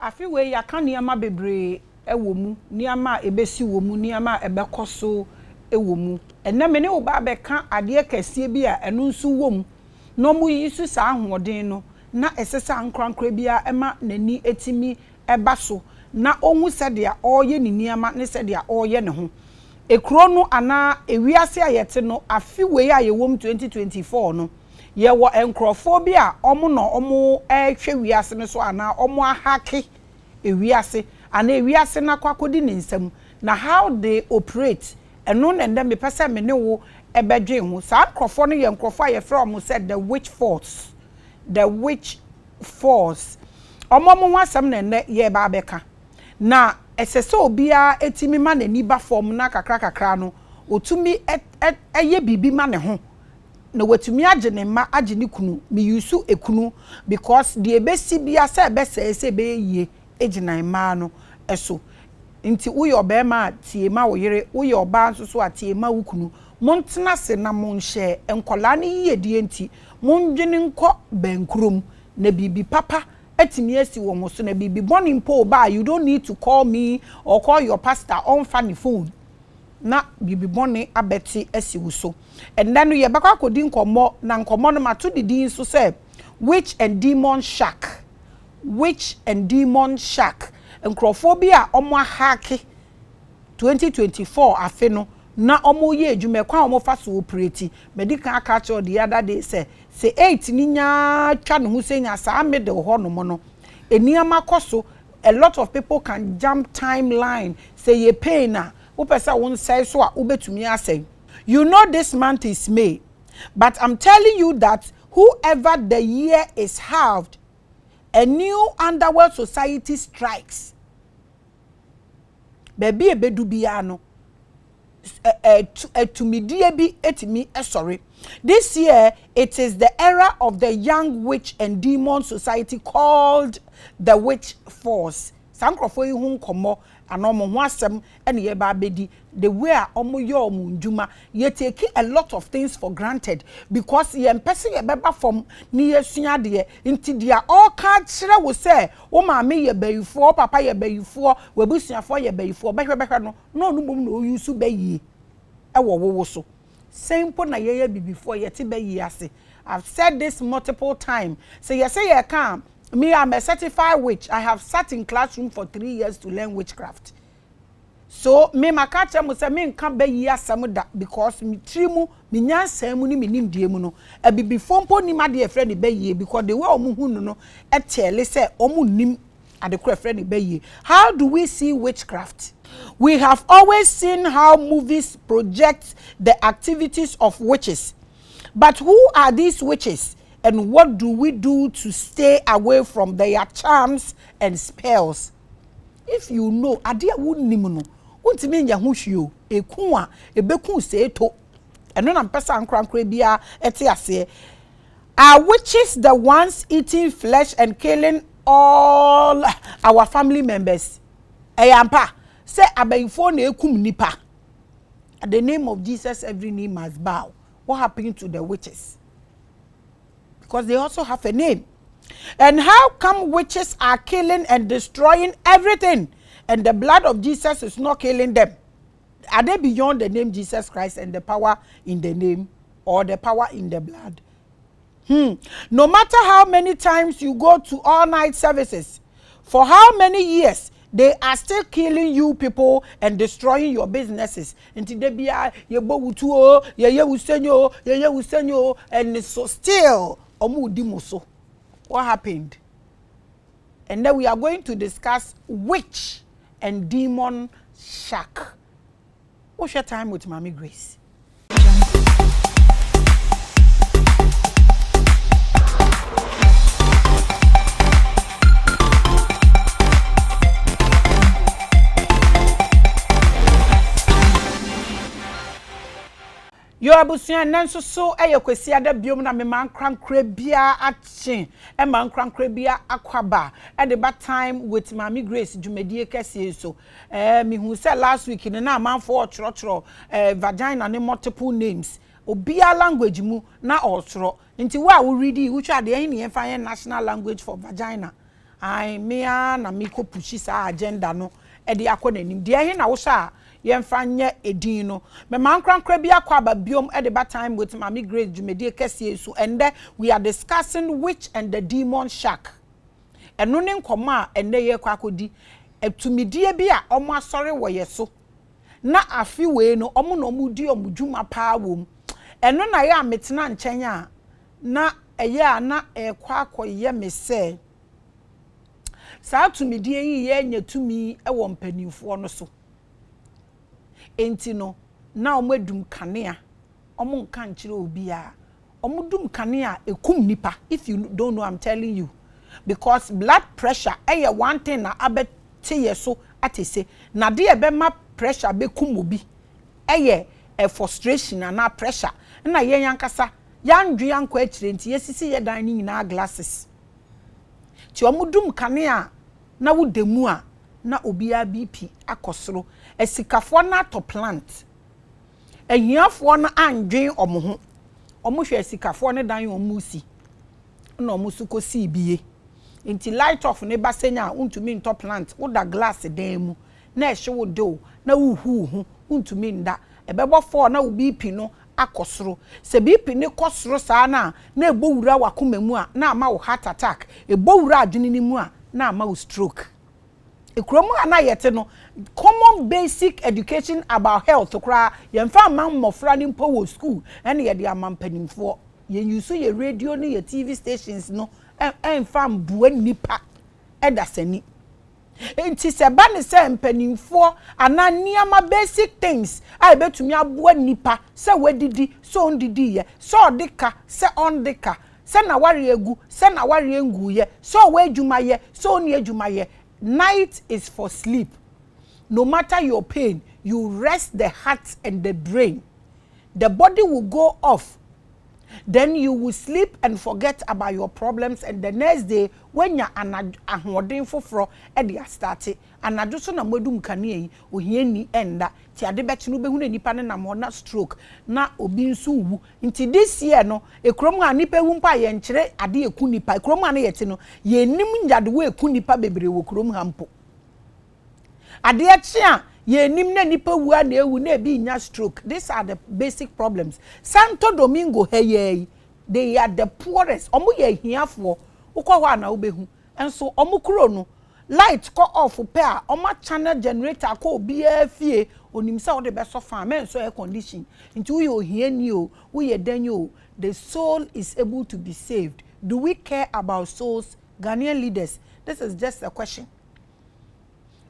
Afi we ya kan niama bebre ewo mu niama ebesi wo mu niama ebekoso ewo mu enne me ne wo ba be kan ade kese bi a eno nsu wo mu no mu yisu sa ahoden no na esesa nkrankra bia ema nani etimi eba so na onhu sede a oye ni niama ne sede a oye ne ho ekro no ana ewiase ayete no afi we a ye wo mu 2024 no ye wo enkrofo bi a omo no omo ehwe wiase ne so ana omo ahake ewiase ana ewiase na kwakodi ne nsam na how they operate eno na ndem pese me ne wo ebedwe ho sa nkrofo no ye nkrofo a ye from said the witch force omo mo wasam na ne ye ba beka na esese obia etimi ma na ni ba form na kakra no otumi eye bibi ma ne ho na watumi age ne ma age ne kunu me yusu ekunu because the ebesi bia se ebese be yie eginan ma no eso nti uye obema tie ma wo yere uye oba nso so atie ma wukunu montena se na monhye enkola ne yie die nti mondwene nko bankrum na bibi papa etimi esi wo mo so na bibi boni mpo ba you don't need to call me or call your pastor on funny phone na bibi boni abeti esi wuso and then ye bakwa kodi nkomo na nkomo no mato didi nso say witch and demon shack encrophobia omo haki 2024 afe no na omo ye adwuma kwa omo fa so operate medical catch the other day say 8 ni nya twa ne ho senya sa middle ho no mo no eniama koso a lot of people can jump timeline say ye pain na wo pesa won say so a obetumi asay. You know this month is May, but I'm telling you that whoever the year is halved, a new underworld society strikes. Baby ebedu biya no tumidie bi etimi sorry. This year it is the era of the young witch and demon society called the witch force. Sankrofo yi hu nkomo anomo ho asem ene ye ba bedi the way omo ye omo nduma ye take a lot of things for granted because ye mpese ye beba from ni yesua de nti dia all ka kire wo say wo maame ye bayifo papa ye bayifo wabusuafo ye bayifo behwe no no bom no yusu bayi e wo so simple na ye bibifo ye te bayi ase. I've said this multiple times. So you say you can. Me, I'm a certified witch. I have sat in classroom for 3 years to learn witchcraft. So me makacha mo say me nka be yi asem da because me trimu me nyansam mu ni me nim die mu no e bibifo mpo ni ma de efre ne be yi because the way omu hu no e tele say omu nim adekra efre ne be yi. How do we see witchcraft? We have always seen how movies project the activities of witches. But who are these witches? And what do we do to stay away from their charms and spells? If you know, adia wunnim no, untimi nya ho hwio, eku a ebeku seeto. Eno na mpesa ankrankra bia ete ase. Are witches the ones eating flesh and killing all our family members? Eyampa, say abayifo na ekum nipa. At the name of Jesus, every knee must bow. What happened to the witches? Because they also have a name. And how come witches are killing and destroying everything and the blood of Jesus is not killing them? Are they beyond the name Jesus Christ and the power in the name or the power in the blood? No matter how many times you go to all-night services, for how many years, they are still killing you people and destroying your businesses. Until they be and so still what happened? And then we are going to discuss witch and demon shack. What's your time with Maame Grace? Yo abusuan nanso so kwesi ada biom na me man krankra bia ache e man krankra bia akwaba e de ba time with Maame Grace dwumadie kese so me hu say last week ne na manfo ochro vagina ne multiple names obia language mu na ochro nti wa wo read wu twa de any national language for vagina I me na me ko pushi sa agenda no e de akọ nanim de he na wo sha yemfa nye edin no me man krankra bi akọ ababiom e de ba time with Maame Grace Jumedie kese so and we are discussing witch and the demon shack eno ne nkoma a enne ye kwa akodi etumidie bi a omo asore wo ye so na afi we no omo no mudi omudwuma pa wom eno na ye ametena nchen a na eye a na ekwa akoye me se saa tumidie yi ye nya tumi e wo mpanimfo no so enti no na omedum kanea omo nka nkyere obi a omudum kanea ekum nipa if you don't know I'm telling you because blood pressure one thing na abete ye so atese na de ebe ma pressure be kum obi a frustration na pressure na ye yankasa yandwe yanko akire nti yesisi ye dan ni nyina glasses ti omudum kanea na wudemu a na obia BP akosoro esikafo na to plant ehiafo na andwen omo hwe esikafo ne dan omusi na omusu kosi biye nti light off ne basenya untumi nto plant woda glass dan mu na ehwe wo do na wuhu untumi nda ebebo fo na wo BP no akosoro se BP ne kosoro saa na ebowura wakoma mu a na ama wo heart attack ebowura adwene ni mu a na ama wo stroke ekromu ana yete no common basic education about health kra yemfa man mofra ni mpo wo school ene ye de amampanimfo ye use ye radio ni ye TV stations no emfa mbuwa nipa edasani enti se ba ne se mpanimfo ana niama basic things ai betumi aboa nipa se wadidi so ondidi ye so deka se ondeka se na ware egu se na ware engu ye so wa adwuma ye so oni adwuma ye. Night is for sleep. No matter your pain, you rest the heart and the brain. The body will go off. Then you will sleep and forget about your problems. And the next day, when you're ahoden foforo, edi start anadwo so na modum kane ohie ni enda ti ade bechi no behunu nipa ne na mo na stroke na obi nso wu nti this year no ekrom a nipa hu mpa ye nkyere ade eku nipa ekrom a na yete no ye nim njade wo eku nipa bebre wo krom ha mpo ade echi a ye nim na nipa wu a na ewu na ebi nya stroke. These are the basic problems. Santo Domingo hey they are the poorest omo ye hiafo ukwa wa na obehu enso omo kuro no light ko off pair oma channel generator ko obi afie onimsa wo de be so fan men so air condition into we ohie ni o we danyo the soul is able to be saved. Do we care about souls, Ghanaian leaders? This is just a question,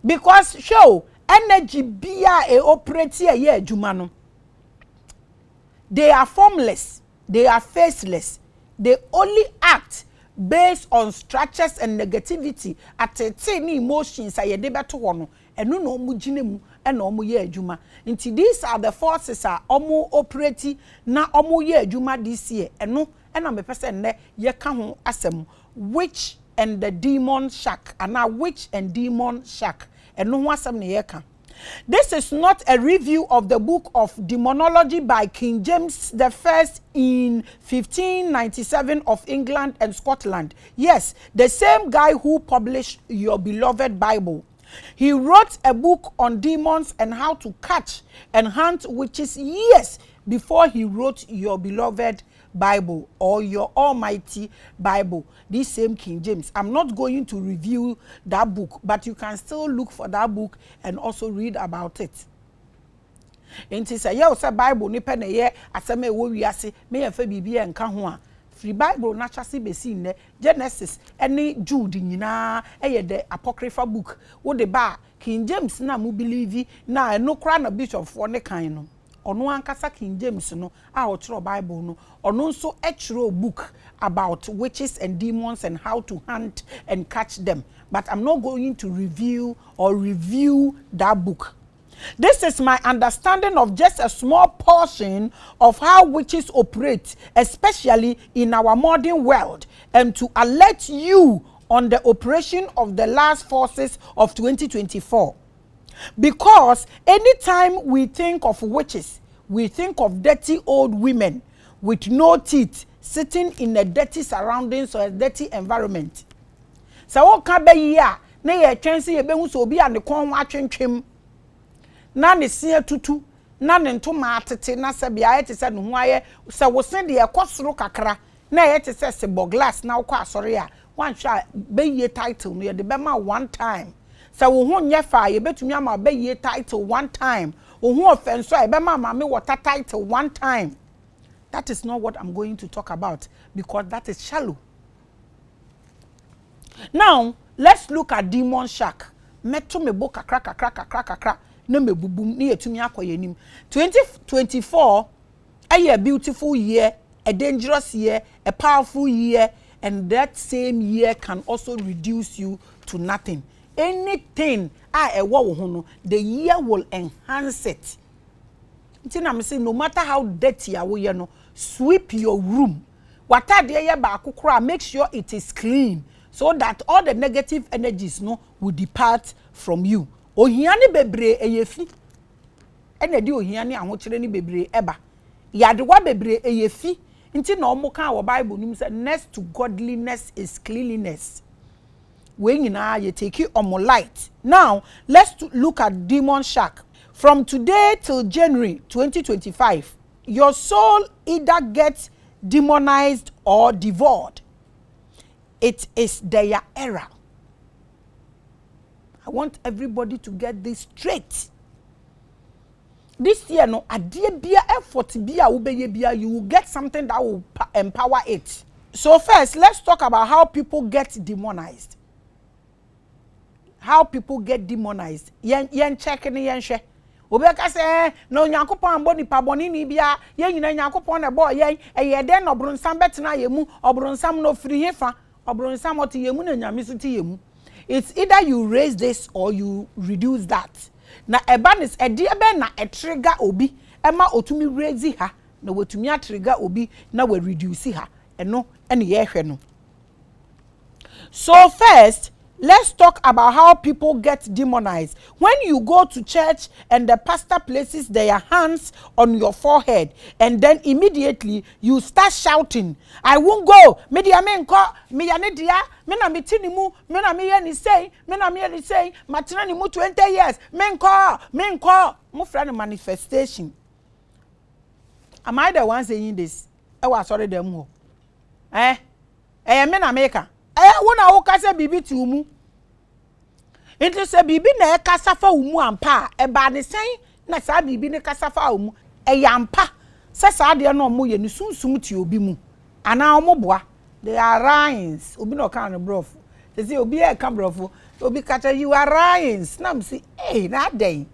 because show energy bia e operate here adwuma no, they are formless, they are faceless, they only act based on structures and negativity at any emotions ayede beto wono eno no mu gine mu ena omo ye adwuma nti these are the forces are omo operate na omo ye adwuma this year eno ena me pese ne ye ka ho asem witch and the demon shack ana witch and demon shack eno ho asem ne ye ka. This is not a review of the book of Daemonologie by King James I in 1597 of England and Scotland. Yes, the same guy who published Your Beloved Bible. He wrote a book on demons and how to catch and hunt witches years before he wrote Your Beloved Bible or Your Almighty Bible. This same King James. I'm not going to review that book, but you can still look for that book and also read about it. Enti say ye say Bible ni pe na ye aseme wo wiase me ye fa bibia nka ho a free Bible na chase besi ne Genesis any Jude nyina ye the apocryphal book wo de ba King James na mu believe na no kra na bishop for ne kan no ono ankasa King James no a o chiro Bible no ono nso e chiro book about witches and demons and how to hunt and catch them, but I'm not going to review that book. This is my understanding of just a small portion of how witches operate, especially in our modern world, and to alert you on the operation of the last forces of 2024. Because anytime we think of witches, we think of dirty old women with no teeth sitting in a dirty surroundings or a dirty environment. Se wo ka be yi a na ye twense ye behu so obi a ne kon atwentwem na ne se tutu na ne ntoma atete na se bia ye te se ne ho aye se wo se de ekosoro kakra na ye te se bo glass na wo kwa asore a wan hwa be yi title no ye de be ma one time se wo ho nye fa ye betumi ama be yi title one time wo ho offense a ye be ma me water title one time. That is not what I'm going to talk about because that is shallow. Now, let's look at demon shack. Meto me book kakra na me bubum na yetumi akoye nim. 2024 a beautiful year, a dangerous year, a powerful year, and that same year can also reduce you to nothing. Anything the year will enhance it. I'm saying no matter how dirty you know, sweep your room. Make sure it is clean so that all the negative energies will depart from you. Ohiani bebre eyefi. Ene di ohiani ahokyere ni bebre eba. Yadewa bebre eyefi. Nti na omo kan wo Bible nim say next to godliness is cleanliness. We nyina ye take omo light. Now, let's look at demon shack. From today till January 2025, your soul either gets demonized or devoured. It is their era. I want everybody to get this straight. This year, no, effort you will get something that will empower it. So first, let's talk about how people get demonized. How people get demonized. Yen check ni yen she. Obeka say no Nyankopon ambo nipa boni ni bia yen nyina Nyankopon na bo yen eye den obronsam betena yemu obronsam no firi hefa obronsam oti yemu na nyame so ti yemu. It's either you raise this or you reduce that. Na ebanis ede ebe na e trigger obi ema otumi raise ha na wotumi a trigger obi na we reduce ha eno ene ye hwe no. So first, let's talk about how people get demonized. When you go to church and the pastor places their hands on your forehead and then immediately you start shouting, I won't go. Media men call me anedia, mena mitinimu, mena me ni say, matina ni mu 20 years, men call, mu friend manifestation. Am I the one saying this? I was sorry them ho. Mena maker. Wona wo kasa bibi ti umu. Enti se bibi na kasa fa umu ampa e ba ne sen na sa bibi ne kasa fa umu e yampa se sa de no mo ye ni sunsum ti obi mu ana omo boa they are rhymes obi no kan brof se se obi e kan brofo obi kata you are rhymes na me say na dey.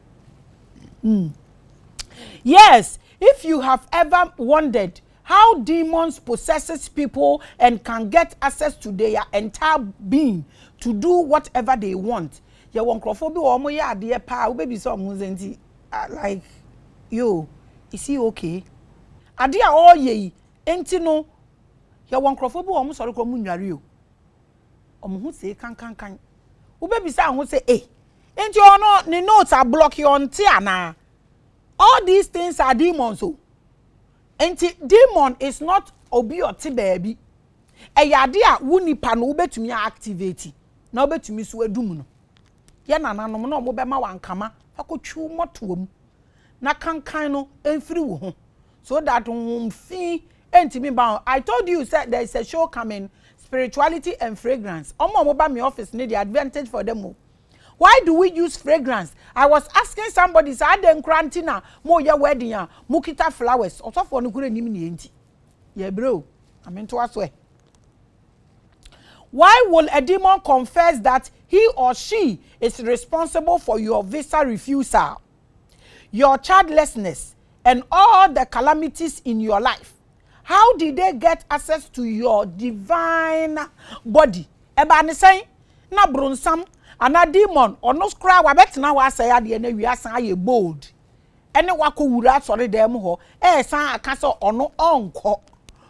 Yes, if you have ever wondered how demons possesses people and can get access to their entire being to do whatever they want. Ya wonkrofobi wo mo ya ade pa, wo baby so mo zenti like yo, is he okay? Ade a o ye enti no ya wonkrofobi wo mo sori kro mo nware o. Omo hu se kan. Wo baby say ho say enti ono ni notes are block you on ti ana. All these things are demons o. Enti demon is not obi oti baby. Eyade a wunipa no obetumi activate. Na obetumi so adum no. Ye nananom no mo be ma wankama akotwu motom. Na kankan no emfiri wo ho. So that fi entimi ba. I told you said there is a show coming, Spirituality and Fragrance. Omo ba me office need the advantage for them. Why do we use fragrance? I was asking somebody, say, I didn't quarantine, mo ya wedding, mukita flowers, or so for no good name. Yeah, bro, I'm into us way. Why will a demon confess that he or she is responsible for your visa refusal, your childlessness, and all the calamities in your life? How did they get access to your divine body? Eba ni say, na bronsam. Ana demon ono skra wa betina wa say ade na wiasan aye bold ene wako wura sori dem ho san aka so ono onko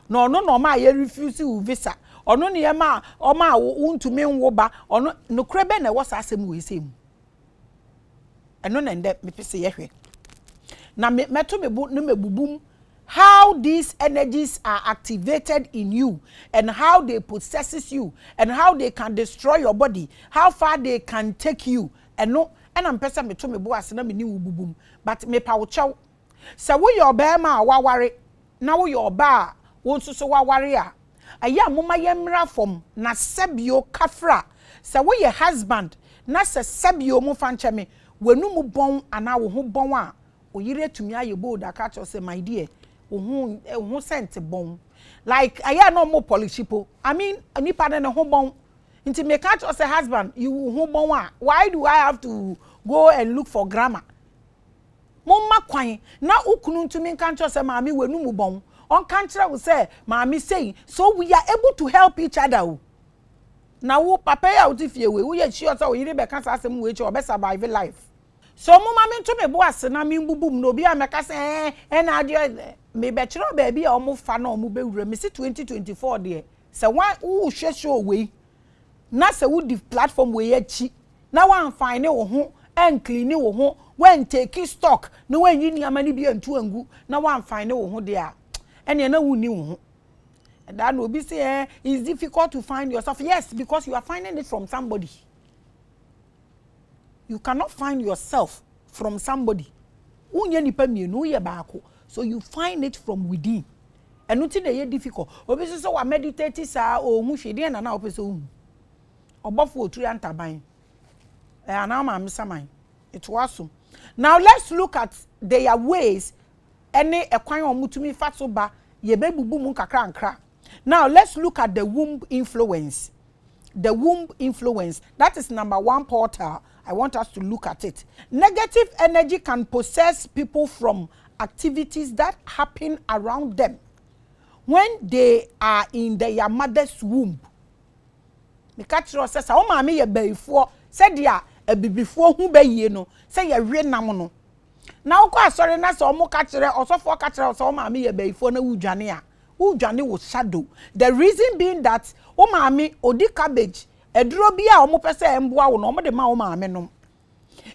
na ono no ma ye refuse u visa ono ne ma o ma untumi nwo ba ono no krebe na wasa asem we sem eno na nde me pese ye hwe na meto me bu no mebubum how these energies are activated in you and how they possesses you and how they can destroy your body, how far they can take you. And no, and I'm person me to me boas na me ni wububum, but me pa wo chew. So we your bear ma waware, now your bar won't so waware. Aya muma yemra from na sebio kafra. So we your husband, na se sebio mu fanche me, wenu mu bon ana wo ho bon a, oyire tumi aye bold aka say my dear. Who sent bon like I no more polishipo. I mean nipa na ho bon nti me catch us a husband you ho bon why do I have to go and look for grammar momma kwan na ukunu ntumi kan cho say maami wenu mu bon on kan kire we say maami say so we are able to help each other na wo papa ya utifie we ye sure say we yire be kan say asem we che obe survive life so momma me to me bo ase na me mbubum no bi ameka say na ade me be chiro baby a omo fa na omo be wura me si 2024 de se wan wo hwe show we na se wo di platform we achi na wan fine wo ho en clean wo ho wen take stock na wan yi niamani bi antu angu na wan fine wo ho de a ene na wuni wo ho that no be say it's difficult to find yourself. Yes, because you are finding it from somebody. You cannot find yourself from somebody. Unye nipa mienu ye baako. So you find it from within. And nothing dey difficult. Obi so wa meditate sa o hu hwede na na opese hu. Obofo oturi antaban. Ana ma mesaman. It was so. Now let's look at their ways. Any ekwan omutumi fa so ba ye bebubu mu kakra nkra. Now let's look at the womb influence. The womb influence. That is number 1 portal. I want us to look at it. Negative energy can possess people from activities that happen around them when they are in their mother's womb. Me catch you say o ma me ye beifo say dia ebibifo hu baye no say ye we nam no na wo kwa sorry na so mo catch re osofo catch re so o ma me ye beifo na wudwane a wudwane wo shadow. The reason being that o ma me odi cabbage eduro bi a omo pese emboa wo no omo de ma o ma me no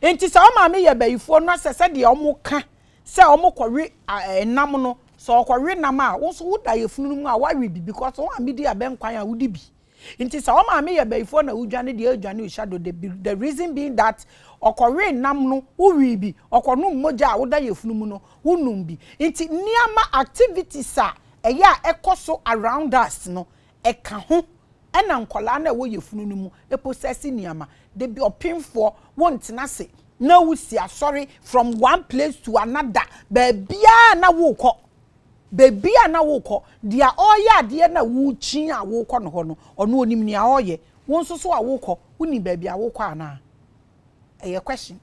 enti sa o ma me ye beifo no se de omo ka se omo kwwe enam no so kwwe nam a wo so woda ye funu mu a wa wi bi because o ma me di abenkwan a wudi bi enti sa o ma me ye beifo na wudwane de adwane o shadow. The reason being that okore nam no wo wi bi okonu moja a woda ye funu mu no wonum bi enti niama activities a eya ekoso around us no eka ho ena nkola na wo ye funu no mu e possess niama de bi opinfo wontina se na wusi asori from one place to another bebia na wukọ bebia na wukọ dia oya de na wuchi a wukọ no ho no ono onim ni a oye won so so a wukọ uni bebia wukọ ana a question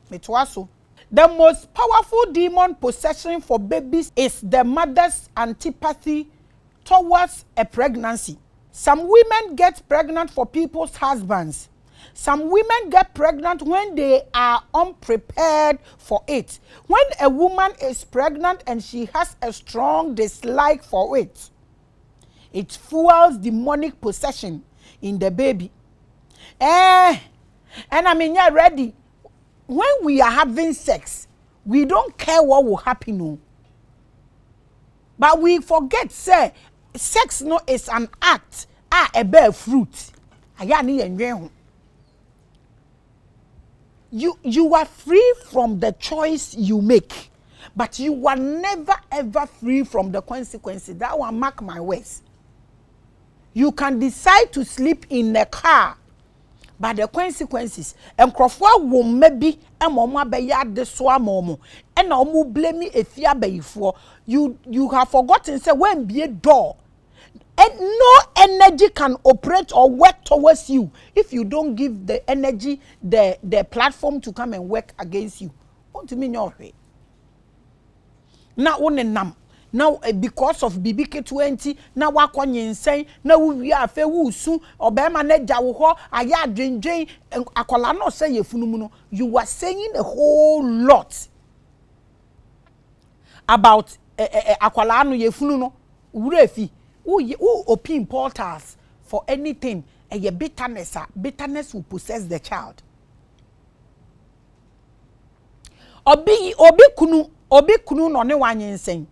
metwaso. The most powerful demon possession for babies is the mother's antipathy towards a pregnancy. Some women get pregnant for people's husbands. Some women get pregnant when they are unprepared for it. When a woman is pregnant and she has a strong dislike for it, it fuels demonic possession in the baby. And I mean, you're ready. When we are having sex, we don't care what will happen. No. But we forget, say, sex no is an act. A bear fruit. You are free from the choice you make, but you are never ever free from the consequences. That one mark my words. You can decide to sleep in a car, but the consequences and crofwa will maybe a mama be yard the swamomo and no blame me if you have forgotten say when be a door. And no energy can operate or work towards you if you don't give the energy the platform to come and work against you. What do you mean your way? Now now because of BBK20 now wakonye insane now we are fe wusu obema na jawo ho aya dwendwen akola no say yefunu no. You are saying a whole lot about akola no yefunu no urefi who open portals for anything and your bitterness will possess the child. Obi kunu no ne wanye insane.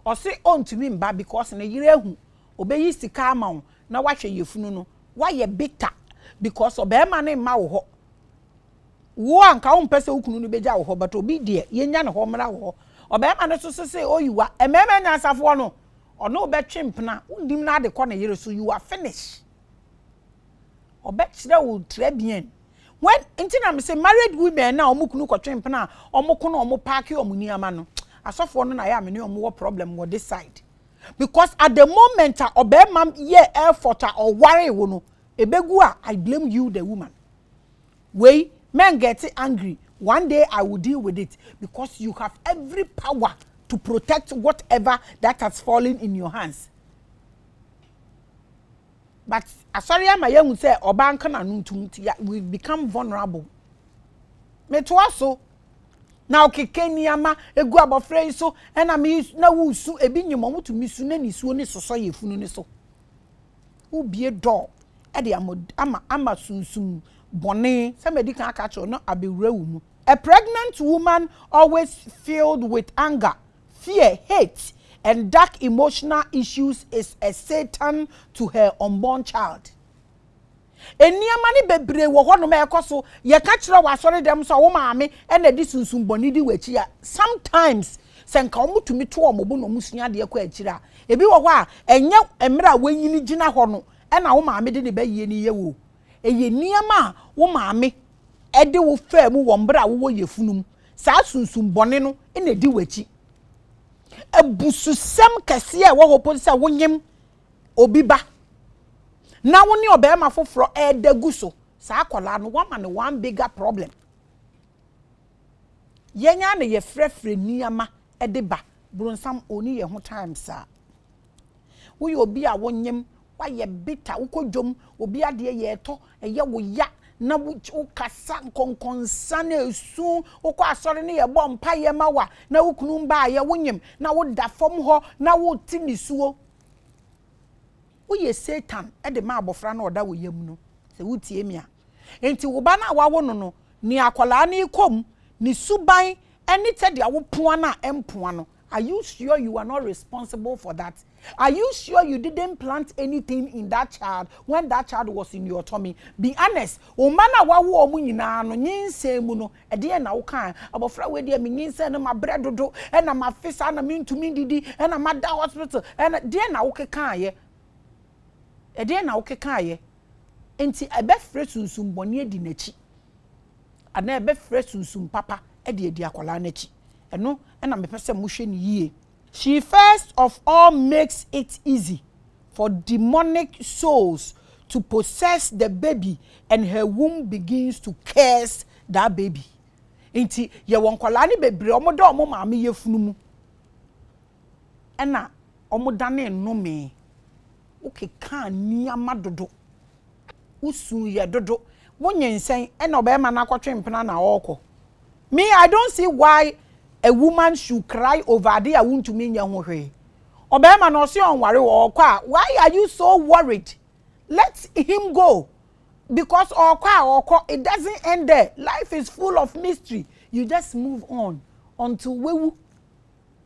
or say on to me mba because na yire hu obeyi sika ama wo na wahwe yefunu no why ye bitter because obema na ma wo ho wo anka wo mpese ukunu no beja wo ho but obi de yenya ne ho mra wo obema no so say oyiwa emema nya asafo no ono obetwempna undim na de ko na yire so you are finished obetire wo trebien when intina me say married women na omukunu ko twempna omuko na omupaki omuniama no asofo no na ya me ne omo problem wo this side because at the moment obema ye effort or worry wo no ebegu a I blame you the woman wey men get angry one day I will deal with it because you have every power to protect whatever that has fallen in your hands but asori ama ye say obanka na nuntum we become vulnerable me to aso na okekeni ama egu abofra so na me na wusu ebi nyimo mutu misu na nisu ne soso ye funu ne so wo bie do e de ama sunsum bone somebody can catch or not abewura wu. A pregnant woman always filled with anger, fear, hate and dark emotional issues is a Satan to her unborn child. Eniama ni bebre wo ho no me ekoso ye ka kire wa sori dem so wo maame e na di sunsum boni di wachi a sometimes senka omutumi to omobo no musua de ekọ akira ebi wo ho a enye emra wanyini gina ho no e na wo maame de ne baye ni ye wo eye niama wo maame e de wo fa mu wo mbra wo yefunum sa sunsum boni no e na di wachi ebususem kese e wo ho polisa wo nyem obiba na woni obema foforo edagu so sa akola no wama ne one bigger problem yenya ne ye frefre niama edeba brunsam oni ye ho times a wo ye obi a wonyem wa ye bitter ukodwom obi ade ye eto eye wo ya na wo kasa konkonsa na esu ukọ asori ne ye bọ mpa ye mawa na wukunu mba ye wonyem na wo da fom ho na wo ti nisuo Uye Satan e de ma abofra na oda wo yam no se wutie mi a enti wo ba na wawo no no ni akwala na ikom ni suban eni te de wo poa na empoa no are you sure you are not responsible for that? Are you sure you didn't plant anything in that child when that child was in your tummy? Be honest. O mana wawo omu nyina no nyinse mu no e de na wo kan abofra we de mi nyinse no ma bredodo e na ma fisa na mi ntumi didi e na ma da hospital e na de na wo kekan ye ede na okekaye enti ebe fre sunsum bone edi nachi ana ebe fre sunsum papa ede edi akola nachi eno na mepese muhwe ni yie. She first of all makes it easy for demonic souls to possess the baby and her womb begins to curse that baby. Enti ye wonkola ni bebre omodo omo maame yefunu mu ena omodane nnome okay kan niama dodo usu ye dodo wonyensen e na obema na kwatwempena na okọ me I don't see why a woman should cry over there want to mean yan hwe obema na osi onware wo okọ a why are you so worried? Let him go because okọ it doesn't end there. Life is full of mystery. You just move on until wewu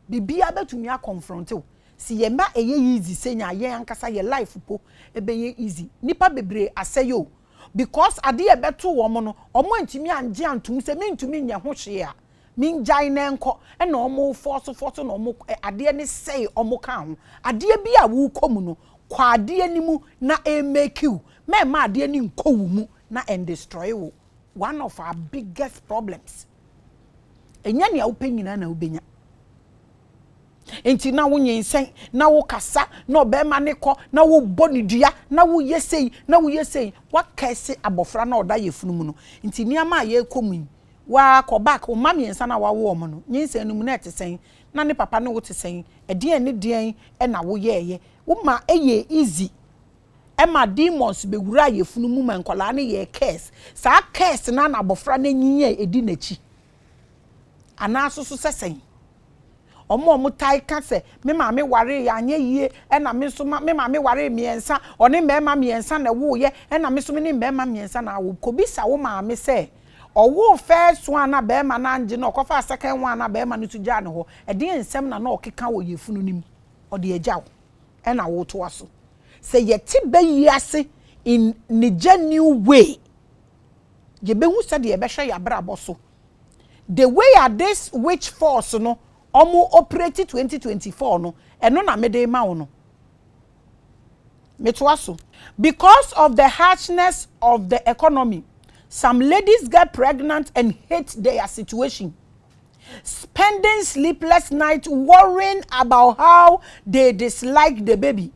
bibia betumi a confront you. Si ye ma eye easy senya ye ankasa ye life po ebe ye easy nipa bebre aseyo because ade e beto wo mo no omo antimi anje antum se me ntumi nya ho hwe a min jai na enko e na omo force na omo ade ne say omo ka ho ade bi a wo komu no kwa ade ni mu na e make you me ma ade ni nko wu mu na and destroy wo. One of our biggest problems enya ne a wo penyina na wo benya enti na wo nyensen na wo kasa na obema ne ko na wo bonidua na wo yesei what kese abofra na oda yefunu mu no enti niama ye komu wa ko back o mama yensa na wa wo omo no nyensen no mu na etesen na ne papa no wo tesen edien ne dien e na wo yeye wo ma eye easy e ma demons bewura yefunu mu ma nkola ne ye curse sa curse na na abofra na nyiye edi nachi ana asoso sesen omo tai ka se me maame ware ya anye yie e na me so me maame ware miensa one mema miensa na wo ye e na me so me ne mema miensa na wo kobisa wo maame se owo first one na be ma na nje na okofa second one na be ma no tuja ne ho e de ensem na okeka wo yefunu nim o de agya wo e na wo to aso se yeti be yiase in the genuine way je be hu se de be hwe ya brabo so the way at this witch force no omo operate 2024 no eno na me de ma wo no metwaso because of the harshness of the economy. Some ladies get pregnant and hate their situation, spending sleepless nights worrying about how they dislike the baby.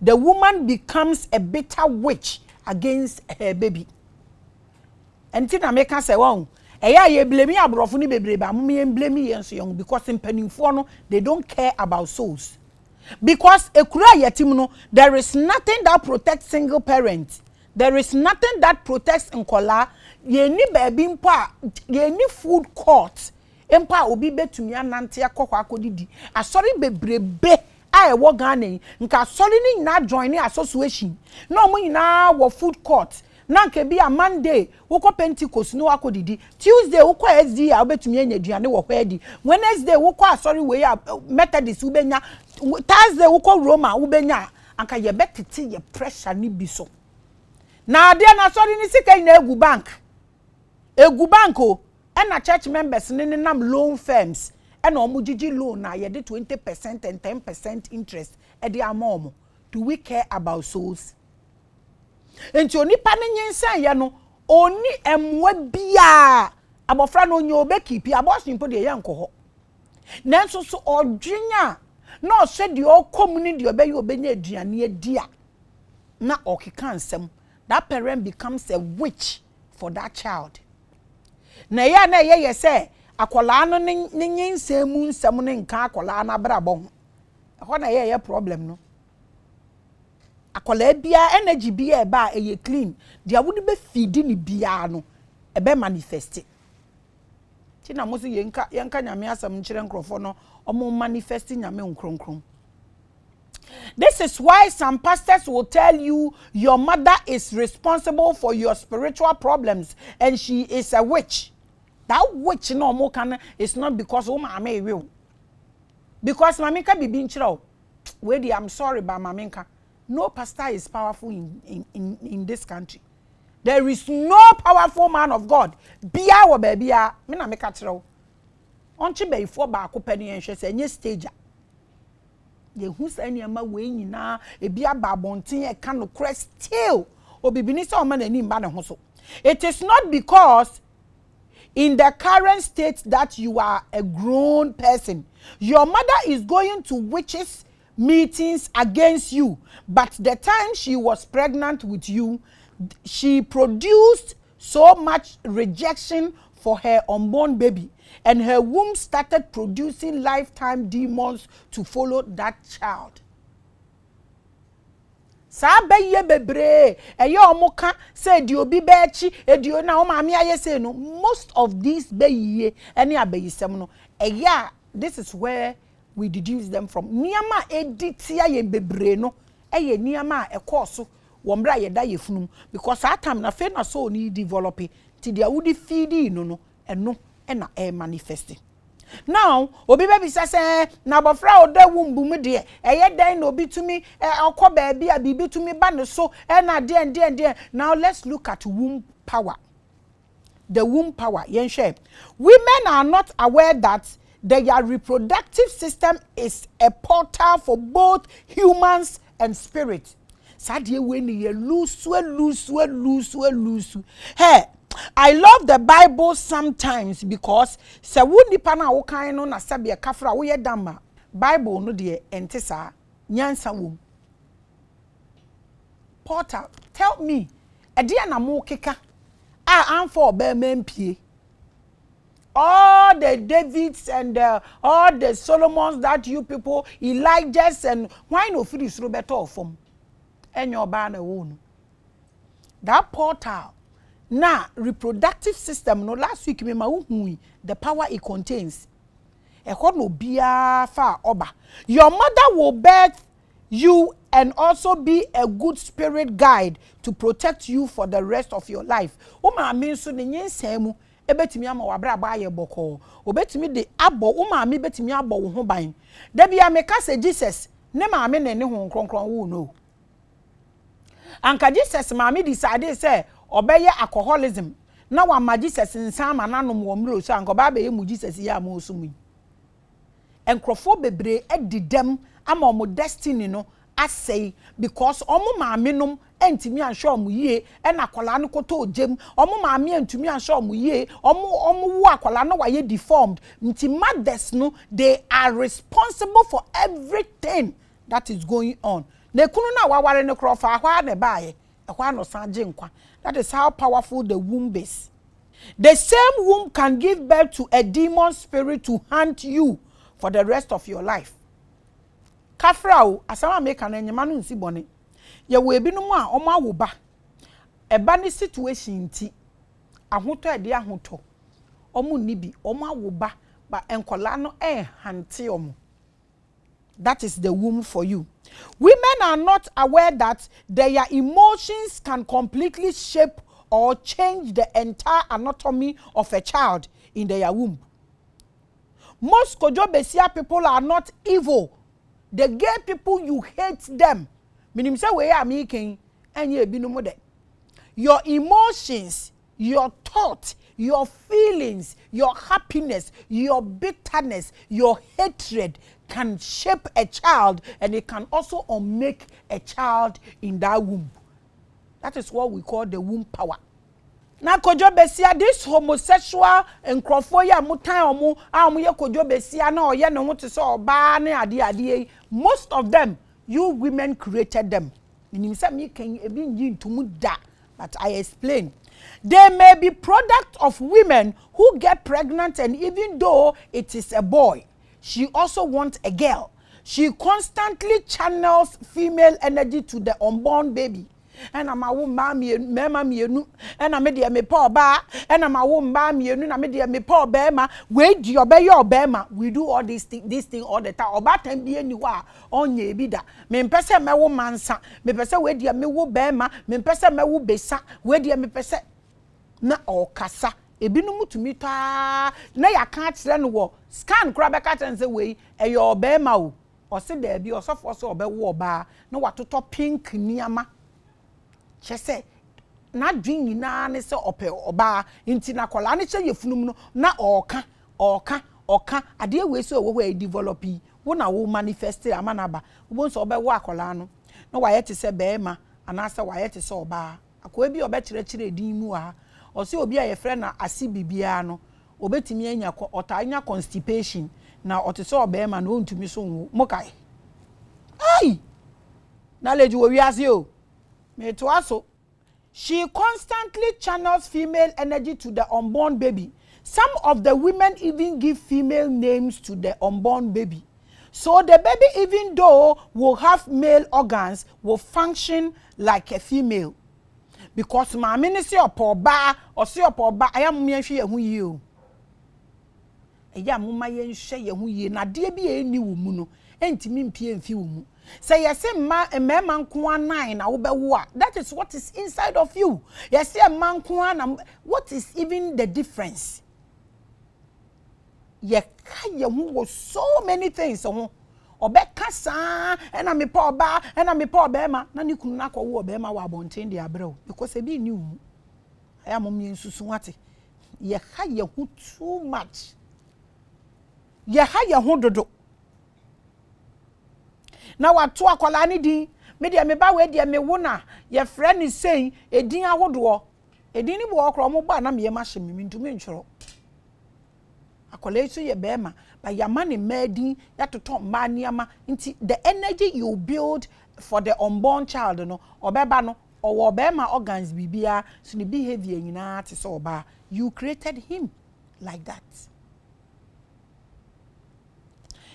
The woman becomes a bitter witch against her baby. And tina make us say, "Wow, ye blame me abrofo ni bebrebe, me blame me yenso young because in penifo no they don't care about souls." Because there is nothing that protects single parents. There is nothing that protects nkola. Ye ni baby mpa, ye ni food court. Mpa obi betumi anante akokwa akodidi. Asori bebrebe a ewo Ghana nka asori ni na join association. No mo nyina wo food court. Na nke bi a Monday woko Pentecost no akodidi. Tuesday woko SD a obetumi anya duane wo hwedi. Wednesday woko asori we a Methodist ubenya. Thursday woko Roma ubenya. Anka ye betiti ye pressure ni biso. Na ade na asori ni sika ina egu bank. Egu banko and na church members ni nam loan firms and omu gigi loan na ye de 20% and 10% interest e de amomo. Do we care about souls? Enti onipa ne nyensan ye no oni emwa bia abofra no nyo obekipi abosin po de ye nkoho nanso so odwenya na ohwe de okomuni de obeyi obenya aduane adia na okeka nsem. That parent becomes a witch for that child. Na ye say akola no ne nyinsemu nsem ne nka akola na brabo ho na ye problem no. Akola bia energy bia ba eye clean dia wudi be feed ni bia no e be manifest ti na mo se yenka nyame asam nkire nkrofo no omo manifest nyame nkronkron. This is why some pastors will tell you your mother is responsible for your spiritual problems and she is a witch. That witch no mo can is not because o maame will. Because mamika bibi nchiro. We I'm sorry ba mamika. No pastor is powerful in this country. There is no powerful man of God. Bia wo ba bia me na meka kire. Onchi be ifo ba akopani enhwe se nye stage. Ye hu sa niam we nyina e bia ba bonten e ka no crest still obibini se o ma na ni mba ne ho so. It is not because in the current state that you are a grown person. Your mother is going to witches meetings against you, but the time she was pregnant with you, she produced so much rejection for her unborn baby, and her womb started producing lifetime demons to follow that child. Sabe bebre eyo omoka say di obi bechi edio na o maame aye say no. Most of these beye any abeyisem no eya, this is where we deduce them from. Niama editia ye bebre no eye niama ekoso wo mbra ye da ye funum because that time na fe na so ni develop ti dia wudi feed no eno na manifesting. Now obi baby say na bofra oda wumbu mu de eye dan na obi tumi akọ baabi a bibi tumi ba ne so na de. Now let's look at womb power. The womb power yenhwe. Women are not aware that their reproductive system is a portal for both humans and spirits. Sadie we ni lose. Hey, I love the Bible sometimes because se woni pa na wo kan no na sabe kafra wo ye dama Bible no de ente sa nyansa wo portal. Tell me e de na mo keka am for be mempie all the Davids and all the Solomons that you people, Elijahs and why no finish Roberto from and your banner wound. That portal now reproductive system no last week me the power it contains. E no bia far oba. Your mother will birth you and also be a good spirit guide to protect you for the rest of your life. O ma mean so ne nyensemu ebetimi ama wabra ba ye boko obetimi de abo wo maame betimi abo wo ho ban da bia me ka se Jesus ne maame ne ho kronkron wo no anka Jesus maame decide say obeye alcoholism na wa ma Jesus nsan ma nanom wo mro so anka ba be ye mu Jesus ya ma osumi enkrofo bebre edidem ama omo destiny no asay because omo maame nom entimi ansho omo yie e na akola no koto ojem omo maame entimi ansho omo yie omo wu akola no waye deformed nti mothers no they are responsible for everything that is going on na kunu na waware no krofa ahwa na baaye ehwa no sanje nkwa. That is how powerful the womb is. The same womb can give birth to a demon spirit to haunt you for the rest of your life. Kafrao asama meka na nyama no nsi bone ye we binom a omo awoba eba ne situation nti ahoto ede ahoto omo nibi omo awoba ba enkola no hante omo. That is the womb for you. Women are not aware that their emotions can completely shape or change the entire anatomy of a child in their womb. Most Kojobesia people are not evil. The gay people, you hate them. Meaning say we are making and ye be no more. Your emotions, your thoughts, your feelings, your happiness, your bitterness, your hatred can shape a child, and it can also unmake a child in that womb. That is what we call the womb power. Now, Kojo Besia, this homosexual and Crawfoya Mutan omu ye Kojo Besia na oye no want to so ba ne ade most of them you women created them. Meaning say me can be yin to muda, but I explain. They may be product of women who get pregnant, and even though it is a boy, she also wants a girl. She constantly channels female energy to the unborn baby. And I'm a woman, mema mienu, and I made me poor ba, and I'm a woman, mienu, I made me poor bema. Wait, you obey your bema. We do all this thing all the time. About 10 years you are on ye bida. Me pesa me woman sa, me pesa wait ya me wo bema, me pesa me wo besa, wait ya me pesa na okasa. Ebinu mutumi ta na ya kan kire no wo scan kura be ka tense we e yo bema o o se da bi o so fo so obewo oba na watoto pink niama chese na dwin nyina ne se ope oba nti na kola ne che yefunum no na oka ade we so wo we develop wo na wo manifest amanaba wo so obewo akola no na wa yete se bema anase wa yete se oba akoa bi obe kire edin mu a o se obi a ye frɛ na asi bibia no obetimi anya otanya constipation na otese obema na ontumi so nwo mokai ai na leji wo wiase o me to aso. She constantly channels female energy to the unborn baby. Some of the women even give female names to the unborn baby. So the baby, even though will have male organs, will function like a female. Because my ministry opoba or see opoba, I am me she hu yi o. Eya mo ma ye hwe ye hu yi na de bi e ni wo mu no entimi mpie mfi wo mu. Say yes, man kwa nine na wo a. That is what is inside of you. Yes, man kwa na what is even the difference? Ye ka ye hu wo so many things ho. Obeka sa ena me pa oba ena me pa obema na ni kunu na kwawo obema wa abonten de abrɛw because e bi ni wu aya mom ye nsusu wate ye ha ye hu too much ye ha ye hu dodo na wato akwala ni din me de me ba we de me wo na ye frɛ ni sei edin ahodo edin ni bo okro mo ba na me ye ma hye me ntumi ntworo akwala isu ye bema but yamani medi yatoto maniama nti the energy you build for the unborn child no obeba no or obema organs bibia so the behavior nyina te so oba you created him like that.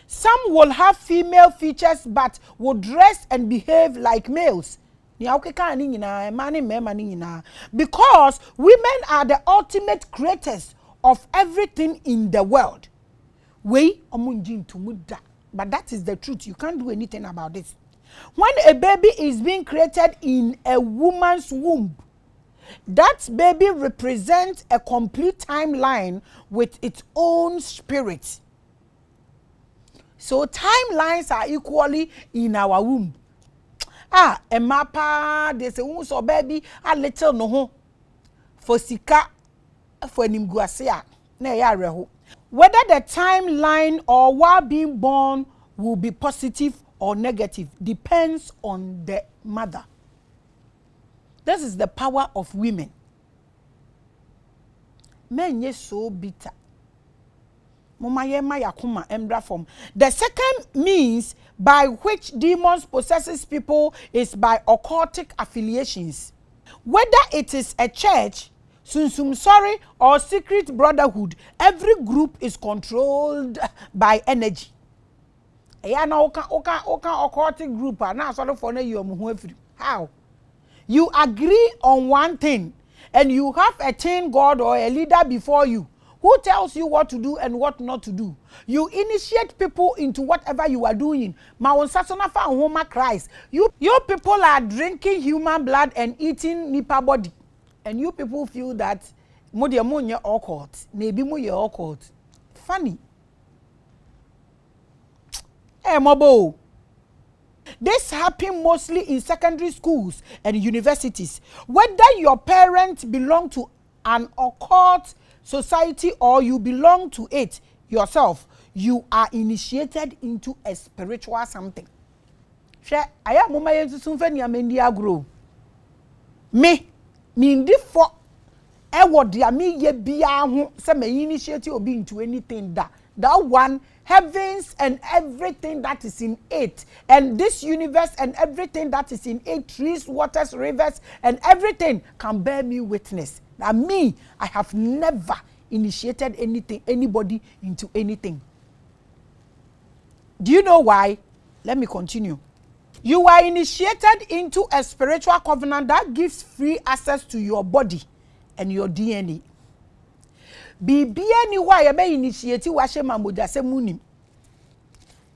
Some will have female features but will dress and behave like males. Because women are the ultimate creators of everything in the world. But that is the truth. You can't do anything about this. When a baby is being created in a woman's womb, That baby represents a complete timeline with its own spirit. So timelines are equally in our womb. A mapa, they say, so baby, a little no ho. For sika, for nimguasia, na ya reho. Whether the timeline or while being born will be positive or negative depends on the mother. This is the power of women. Men ye so bitter. The second means by which demons possesses people is by occultic affiliations. Whether it is a church, sunsum or secret brotherhood, every group is controlled by energy. Occultic group how? You agree on one thing and you have a teen god or a leader before you who tells you what to do and what not to do. You initiate people into whatever you are doing. Christ. You people are drinking human blood and eating nipa body. And you people feel that mo occult. Maybe mo ye occult. Funny. Mobo. This happens mostly in secondary schools and universities. Whether your parents belong to an occult society or you belong to it yourself, you are initiated into a spiritual something. Aya mama yensu sunfe ni amendi agro. Me ndi for ewo dia me ye bia ho se me initiate obi into anything that one, heavens and everything that is in it, and this universe and everything that is in it, trees, waters, rivers, and everything can bear me witness. Now me, I have never initiated anybody into anything. Do you know why? Let me continue. You are initiated into a spiritual covenant that gives free access to your body and your DNA. Bibia ni wa ya be initiate wa hye mamoja se munim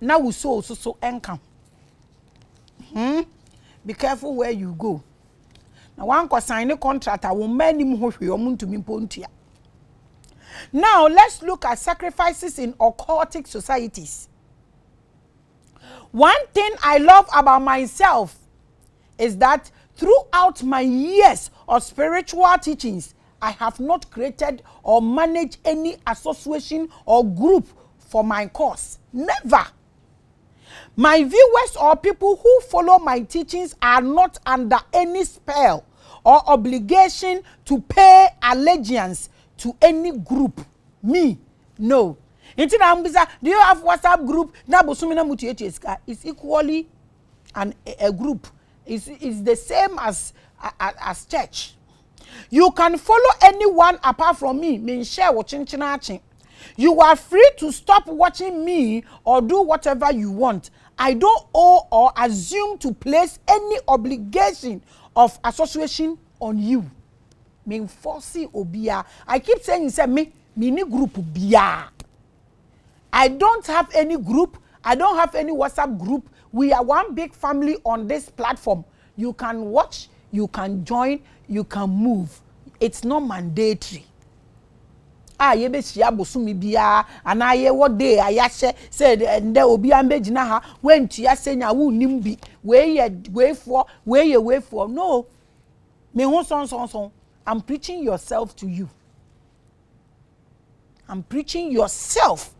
na wo so enka. Be careful where you go. Na wan ko sign contract a wo manim ho hwe omuntumi pontua. Now let's look at sacrifices in occultic societies. One thing I love about myself is that throughout my years of spiritual teachings, I have not created or managed any association or group for my cause. Never. My viewers or people who follow my teachings are not under any spell or obligation to pay allegiance to any group. Me, no. Do you have WhatsApp group? It's equally a group. It's the same as church. You can follow anyone apart from me. You are free to stop watching me or do whatever you want. I don't owe or assume to place any obligation of association on you. I keep saying, mini group biya. I don't have any group. I don't have any WhatsApp group. We are one big family on this platform. You can watch, you can join, you can move. It's not mandatory. Ye be sia bosumi bia ana ye what day ayahye said nde obi ambegina ha when tua senya wo nim bi we for no me ho son I'm preaching yourself to you. I'm preaching yourself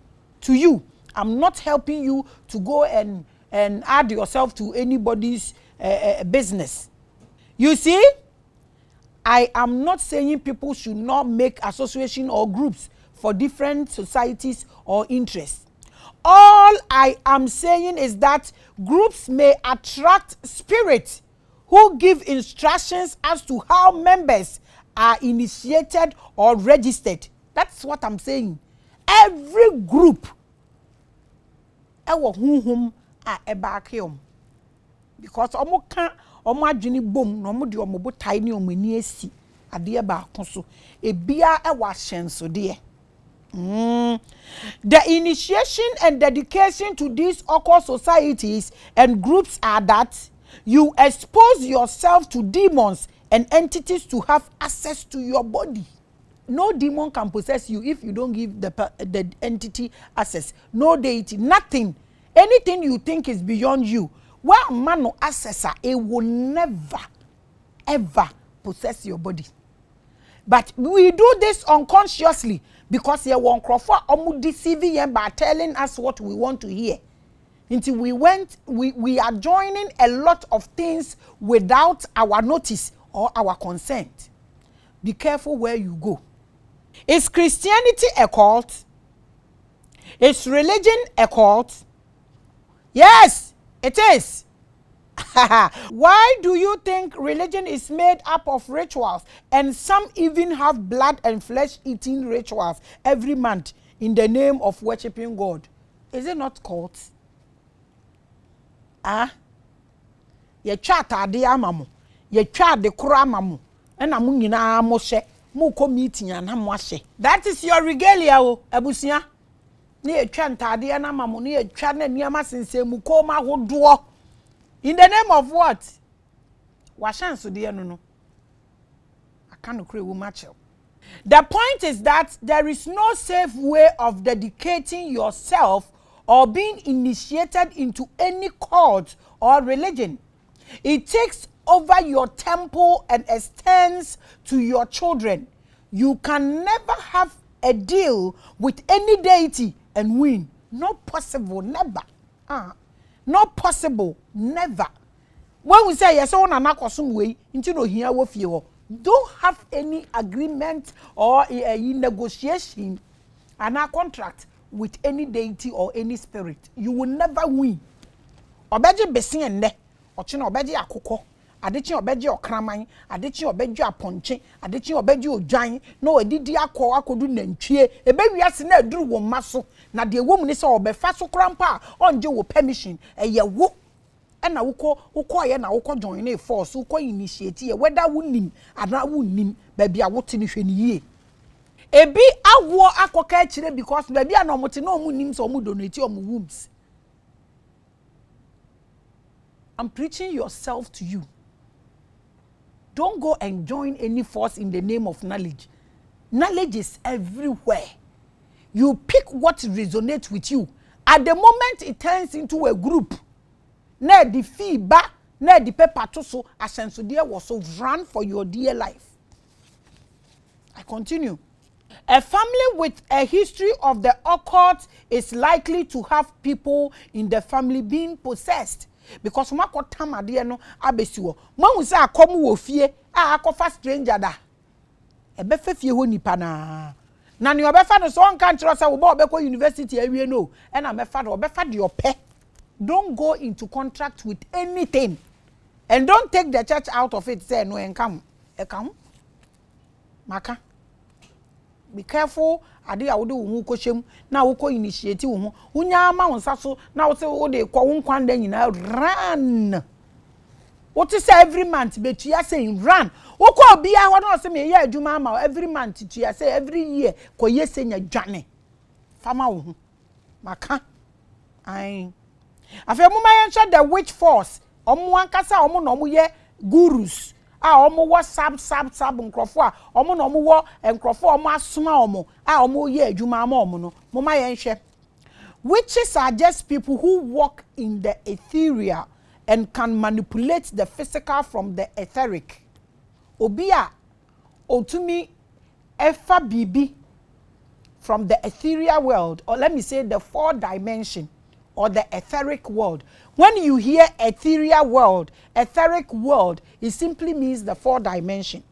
to you. I'm not helping you to go and add yourself to anybody's business. You see, I am not saying people should not make association or groups for different societies or interests. All I am saying is that groups may attract spirits who give instructions as to how members are initiated or registered. That's what I'm saying. Every group because omo adwini bom no omo de omo botai ne omo ni esi ade ba akoso ebia e wa hyenso de. The initiation and dedication to these occult societies and groups are that you expose yourself to demons and entities to have access to your body. No demon can possess you if you don't give the entity access. No deity, nothing. Anything you think is beyond you, well, man no accessor, it will never, ever possess your body. But we do this unconsciously because you won't crawford or deceiving by telling us what we want to hear. Until we are joining a lot of things without our notice or our consent. Be careful where you go. Is Christianity a cult? Is religion a cult? Yes, it is. Why do you think religion is made up of rituals, and some even have blood and flesh eating rituals every month in the name of worshiping God? Is it not cult? Ye chat ade amamu, ye chat de kura amamu, and amu nyina mo hye, mo ko meeting and mo ahye. That is your regalia o, abusia. Ne ye twa ntade na amamu, ne ye twa na niama sensemu ko ma hodo. In the name of what? Washanso de no. I can't create much. The point is that there is no safe way of dedicating yourself or being initiated into any cult or religion. It takes over your temple and extends to your children. You can never have a deal with any deity and win. Not possible, never. Not possible, never. When we say yes, on an akosum way, into no here with you, don't have any agreement or a negotiation and a contract with any deity or any spirit. You will never win. Obeji besin ende, ochino obeji akoko, adechi obeji okraman, adechi obeji aponche, adechi obeji ojan, no edidi akodu nantwie, ebe wiase na eduru wo maso, na de wo mu ni se obefa so krampa onje wo permission, eye wo na wukọ ye na wukọ join a force, wukọ initiate ye whether wunim ana wunim baby a wote ni hwe ni yie. Ebi awo akoka kire because baby a no mote no mu nim so mu donate o mu wombs. I'm preaching yourself to you. Don't go and join any force in the name of knowledge. Knowledge is everywhere. You pick what resonates with you. At the moment it turns into a group. Na the fee ba, na the paper to so asenso dear was so run for your dear life. I continue. A family with a history of the occult is likely to have people in the family being possessed. Because mako tama dear no abesiwo. Mwa say akomu wo fie, akofa stranger da. Ebefe fie ho nipa na. Na ni obefa no so on kan kiro say wo ba obekọ university awie no. E na mefa do obefa de ope. Don't go into contract with anything. And don't take the church out of it. Say no and come. Maka. Be careful. Ade a wo de wo ko hyem na wo ko initiate wo. Unya ma won saso na wo se wo de kwa wo kwanda nyina run. What is every month betua saying run. Wo ko bia ho na se me ye adwuma ma every month tua say every year ko ye senya dwane. Fama wo ho. Maka. Ai Afi mo mayenhwe the witch force. Omo ankasa omo no mo ye gurus. Omo wo sab nkrofo a omo no mo wo nkrofo omo asoma omo omo ye adwuma ma omo no. Mo mayenhwe. Witches are just people who walk in the ethereal and can manipulate the physical from the etheric. Obia otumi efa bibi from the ethereal world, or let me say the 4 dimension or the etheric world. When you hear ethereal world, etheric world, it simply means the 4 dimension.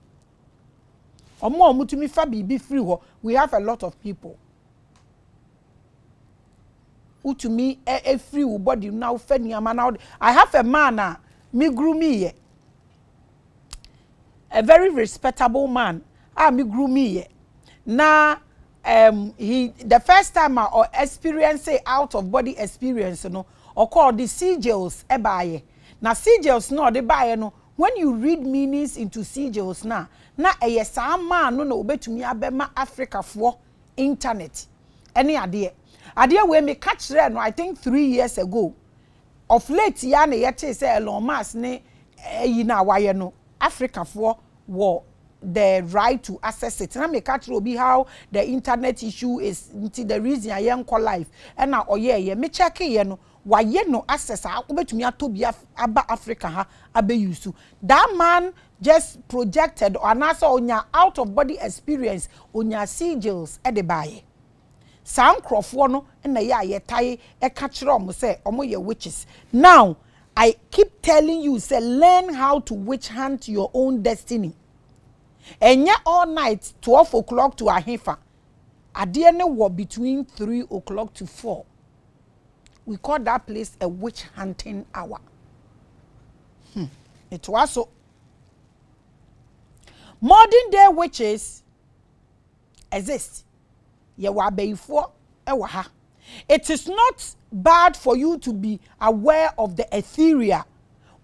We have a lot of people. To me, a free body now. I have a man, me grew me, a very respectable man. Me grew me. Now, he the first time I experience out of body experience, or called the sigils ebaye. Now sigils no de baye no. When you read meanings into sigils na a man no obetumi abema Africa for internet. Any idea? Idea we me catch there no I think 3 years ago. Of late ya na yete say Elon Musk ne yi na waye no Africa for war the right to access it. Na me catch obi how the internet issue is the reason I am call life. And now me check ye no why no access obetumi atobia aba Africa ha abe use. That man just projected or anasa onya out of body experience onya sigils e de baye. Sam crofo no na ye tie e catch rom say omo ye witches. Now I keep telling you say learn how to witch hunt your own destiny. Enye all night 12 o'clock to ahefa. Adie ne war between 3 o'clock to 4. We call that place a witch hunting hour. It was so. Modern day witches exist. It is not bad for you to be aware of the ethereal.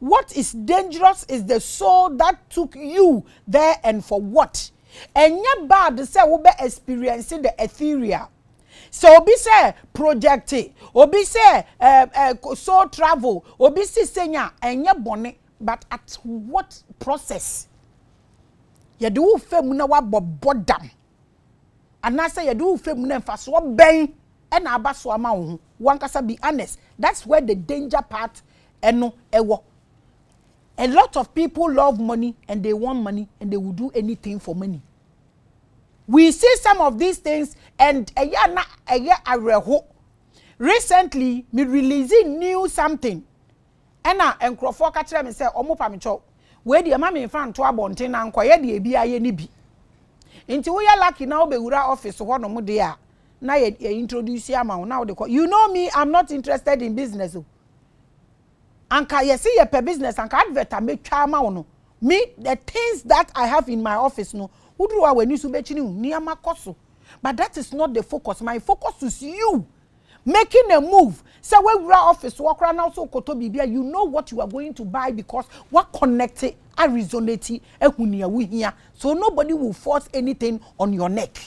What is dangerous is the soul that took you there and for what. And yet bad to say we be experiencing the ethereal. So obi say project it, obi say soul travel, obi say senya enye bone, but at what process? You do fem na wa bodam. And I say you do fem na fa so ben and aba so ama wo. One kasa be honest. That's where the danger part eno ewo. A lot of people love money and they want money and they will do anything for money. We see some of these things and recently me releasing new something. And Crawford catch me say omo pa me cho. We dey ma me fan to abonten na nkoye dey bia ye ni bi. Nti we lucky now be wura office ho no mo dey a na ye introduce am now they call. You know me, I'm not interested in business. Anka ye see ye per business anka advert me twa ma no. Me the things that I have in my office no udruwa we ni so be chini ni amakoso. But that is not the focus. My focus is you making a move. Say we wura office work now so koto bibia, you know what you are going to buy because what connected a resonate ehunia we here. So nobody will force anything on your neck.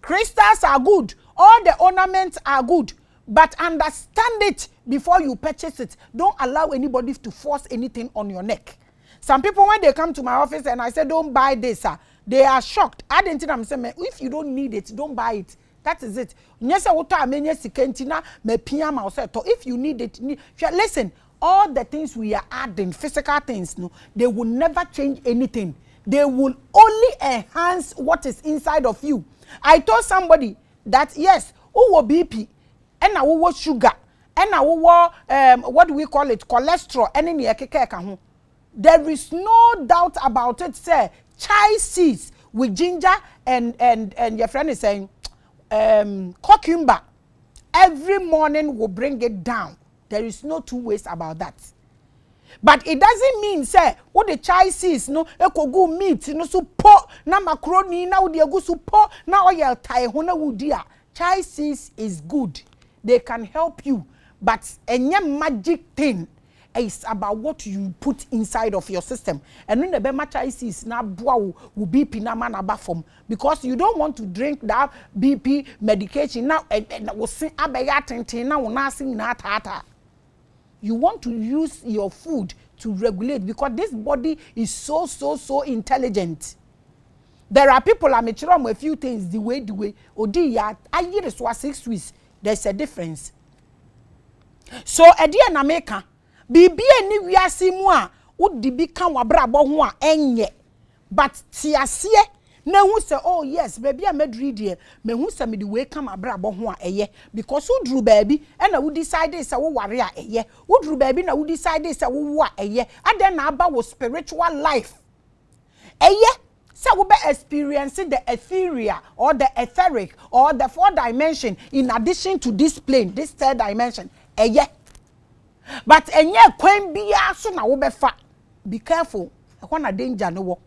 Crystals are good. All the ornaments are good. But understand it before you purchase it. Don't allow anybody to force anything on your neck. Some people, when they come to my office and I say, don't buy this, they are shocked. I didn't think I'm saying, if you don't need it, don't buy it. That is it. If you need it, listen, all the things we are adding, physical things, no, they will never change anything. They will only enhance what is inside of you. I told somebody that, yes, who will BP, and now we sugar, and now we what do we call it, cholesterol, and in the there is no doubt about it. Say chai seeds with ginger and your friend is saying cucumber every morning will bring it down. There is no two ways about that. But it doesn't mean say what the chai seeds no ekogu meat no support na macaroni na udi egu support na oil tie hona wudia. Chai seeds is good. They can help you, but any magic thing is about what you put inside of your system. And when the chai seeds na bua will BP na man abafom because you don't want to drink that BP medication now and will sing abayatin na unasing na tata. You want to use your food to regulate because this body is so intelligent. There are people I make a few things the way odi ya ayi is 6 weeks. There's a difference. So edi na meka bibi eni wiase mu a wodi bi kan wabrabo ho a enye but tiase na hu se oh yes baby a medri de me hu se me de we kan wabrabo ho a eye because udru baby e na we decide say wo ware a eye udru baby na we decide say wo wo a eye aden na aba wo spiritual life eye. So we be experiencing the ethereal or the etheric or the 4th dimension in addition to this plane, this 3rd dimension. But enye kwen biya so na wo be fa. Be careful. Ekwa na danger no wo.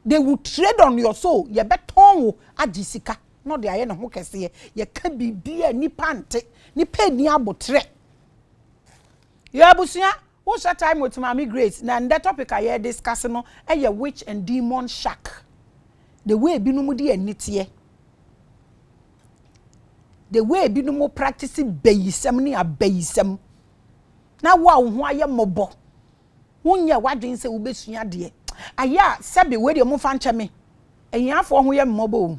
They will trade on your soul. Ye be ton wo agisika. No de aye na ho kese ye ka bibia nipa nte. Nipa ni abotre. Ye abusia what's that time with Maame Grace? Now, that topic I hear discussing no, a witch and demon shack. The way binumudi and nitie. The way binumo practicing bayisem ni a bayisem. Now, wow, why a mobo? wonye wadwen se wobesua de aya sebe we de mo fa nche me ehiafo ho ye mmobo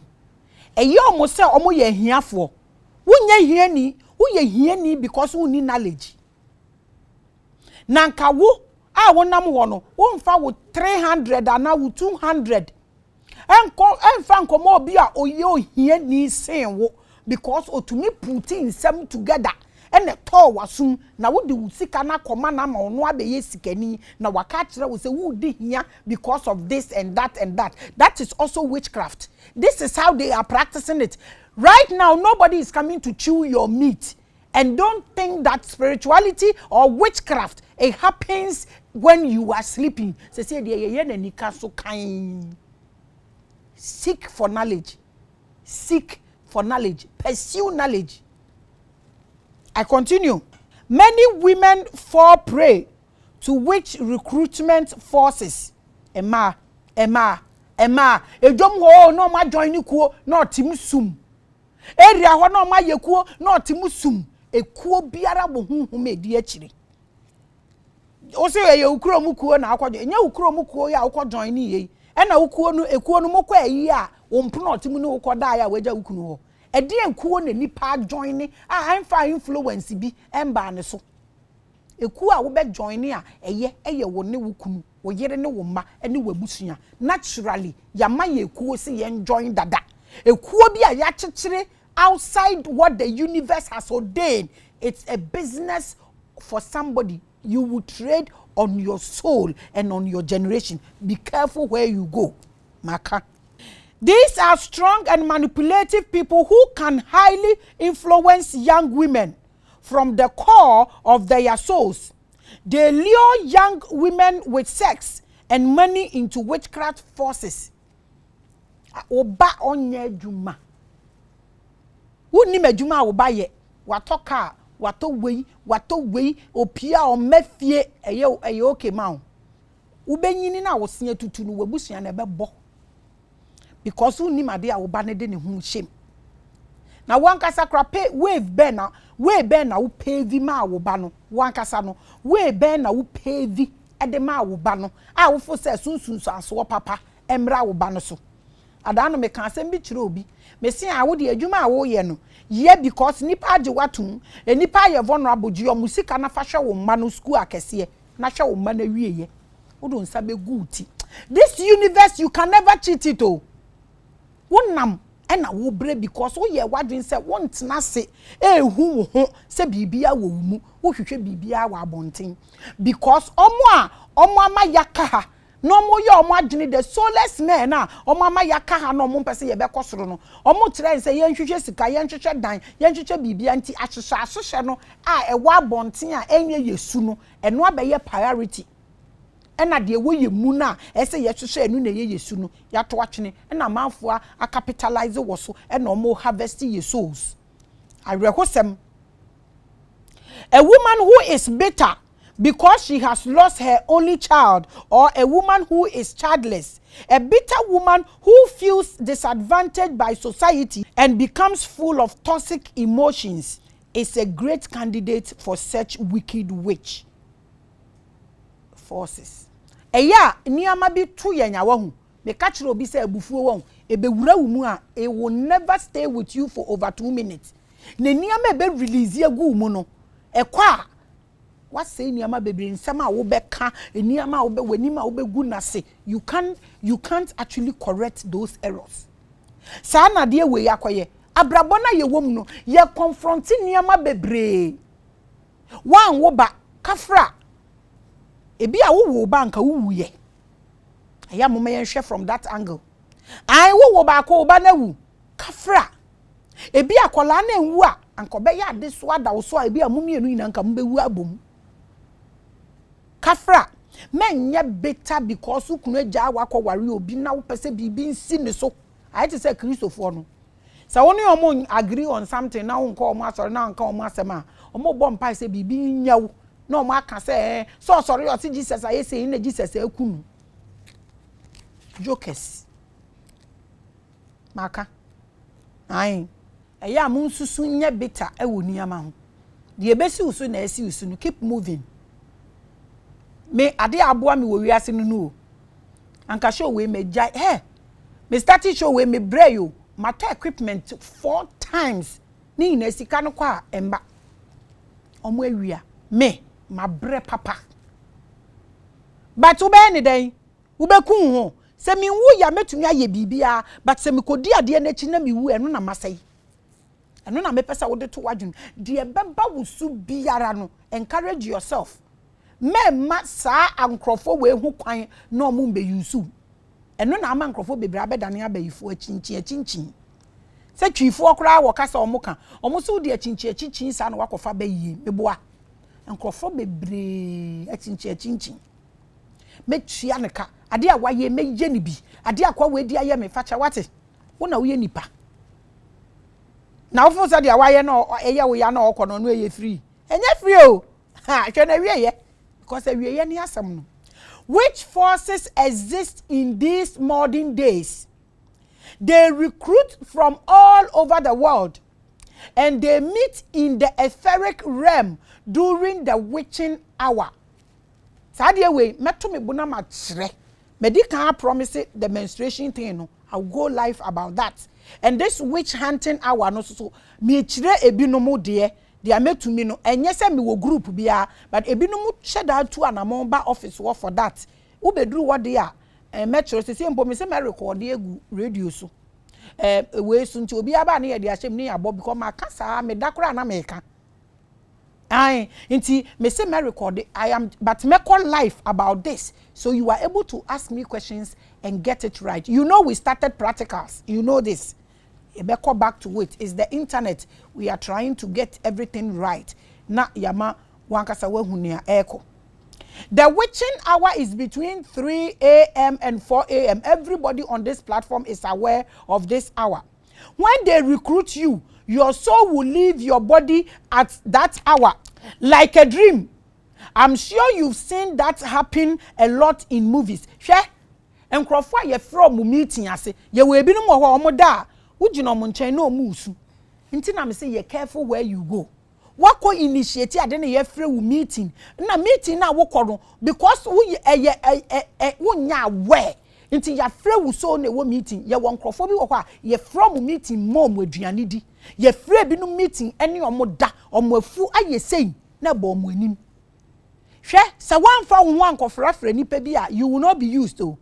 eye omo se omo ye ehiafo wonye hiani woye hiani because we need knowledge nanka wo a wonam ho no wonfa wo 300 ana wo 200 enfa nkomo obi a oye ohiani sen wo because otumi putting some together and to wasum na wo de usika na koma na ma ono abeye sikani na waka kire wo se wo di hia because of this and that and that. That is also witchcraft. This is how they are practicing it. Right now nobody is coming to chew your meat. And don't think that spirituality or witchcraft it happens when you are sleeping. Say ye na nika so kind. Seek for knowledge. Seek for knowledge. Pursue knowledge. I continue. Many women fall prey to witch recruitment forces. Emma. Ejom ho no ma join ni kuo no tim sum. Area ho no ma yekuo no tim sum. Ekuo biara bo hunhum edi akire. O se ye ukuro mu kuo na akwajo. Nya ukuro mu kuo ya akwa join ni ye. E na ukuo no ekuo no mokwa ayi a ompono otim no ukoda ya waja ukunu ho. Edi enkuo na nipa join a amfa influence bi emba ne so ekuo a wo be join a eye wo ne wo kunu wo yere ne wo ma ene wo abusua naturally yama ye ekuo se ye join dada ekuo bi a ya kekere outside what the universe has ordained. It's a business for somebody. You will trade on your soul and on your generation. Be careful where you go. Maka. These are strong and manipulative people who can highly influence young women from the core of their souls. They lure young women with sex and money into witchcraft forces. Oba onye juma. Wuni me juma oba ye. Watoka, wato wei, opia o mefie eye oke ma. Ube nyini na wosinye tutunu webusia na bebo. Because who ni made a oba ne de ne hu shame. Na wankasa kra pay wave ben na wo pay vi ma oba no wankasa no wave ben na wo pay vi e de ma oba no a wo fo se sunsun so aso papa emra oba no so ada no me kan asem bi kire obi me se a wo de adwuma a wo ye no ye because nipa age watum nipa ye vulnerable ji o musika na fa hwe wo ma no school akese na hwe wo ma na wieye wo do nsa be guti. This universe you can never cheat it oh. Wonam ena wo bre because wo ye wadwen se won tena se ehu wo ho se bibia wo mu wo hwehwe bibia wa abonten because omo ama yaka no mo ye omo adwene the soulless men na omo ama yaka ha no mo mpese ye be kosoro no omo kire se ye nhwehwe sika ye nhwehwe dan ye nhwehwe bibia nti ahwehwe no a ewo abonten a enye yesu no eno abaye priority. Ena de wo ye mu na ese ye hwehwe enu na ye yesu no ya to atwene ena manfo a capitalize wo so ena omo harvest ye souls. Awerehosem. A woman who is bitter because she has lost her only child, or a woman who is childless, a bitter woman who feels disadvantaged by society and becomes full of toxic emotions, is a great candidate for such wicked witch forces. Eya niama bi tu yenya wahu me ka kire obi se abufuo wahu ebewura wumu a it will never stay with you for over 2 minutes. Ne niama be release agu mu no ekwa what say niama bebre nsema a wo beka niama wo be wanima wo be gu na se you can't actually correct those errors. Sa na de we yakoye abrabo na ye wom no ye confront niama bebre wan wo ba kafra ebi a wo banka wo ye aya mama yen hwe from that angle ai wo ba ko ba na wu kafra ebi akola na enwu a anko be ya de so ada wo so ebi a mumie no nyina nka mbewu abom kafra menye better because ukunu agya wakọ ware obi na wo pese bibi nsi ne so ai te say Christopher no sa woni omo agree on something na wo nka omo asori na nka omo asema omo bo mpa say bibi nyawo no ma ka say so sorry o ti Jesus aye say na Jesus ekunu jokers maka ai eya mun susu nya better e woni ama ho de ebesi usu na esi usu no keep moving me ade aboa me wo wiase no no anka show we me jai me started show we me brayo matter equipment 4 times ni na sika no kwa emba omo awia me ma bre papa but ube ni den ube kun ho se mi wu ya metumi aye bibia but se mi kodi ade na chi na mi wu eno na masai eno na me pesa wo de to wadwun de beba wo su biara no encourage yourself me ma sa ankrofo we hu kwan na omo mbe yusu eno na ama ankrofo bebra abedane abayifo achinchin se twifo okra wo kasa omo ka omo so de achinchin sa na wakofa bayie meboa ankrofo bebre achinchin me tua ne ka ade a waye me ye ne bi ade akwa we di aye me facha wate wo na wo ye nipa na wo fo se de waye no eye wo ya na okono no eye free enye free o ha hwe na wie ye because wie ye ni asem no. Which forces exist in these modern days? They recruit from all over the world and they meet in the etheric realm during the witching hour. Sadia way, meto me buna ma chre. Medical promise the menstruation thing no. I'll go live about that. And this witch hunting hour no so me chre ebi no mo de they made to me no enye se me wo group bia but ebi no mu sheda to anamomba office work for that. Ube bedru what they are metro se mpo me se me record egu radio so we so nti obi aba na ye de ahyem ni abo because ma kasa me dakora na me ka ai nti me say me record I am but me call live about this so you are able to ask me questions and get it right. You know we started practicals, you know this. We call back to it. It's the internet. We are trying to get everything right. Na yama wankasa we hunia echo. The witching hour is between 3 a.m. and 4 a.m. Everybody on this platform is aware of this hour. When they recruit you, your soul will leave your body at that hour like a dream. I'm sure you've seen that happen a lot in movies. Share and crofwa ye from meeting ase ye we bi no mo ho omo da ugino mo nchen na omusu nti na me say ye careful where you go. Wako initiate ade na ye free wu meeting na meeting na wo kono because wo wo nya aware nti ya free wu so na wo meeting ye won crofo bi wo kwa ye from meeting mom aduane di ye free bi no meeting ene omo da omo afu aye sei na bo omo anim hwe se wan fa wo ankofra fra nipa bi a you will not be used to.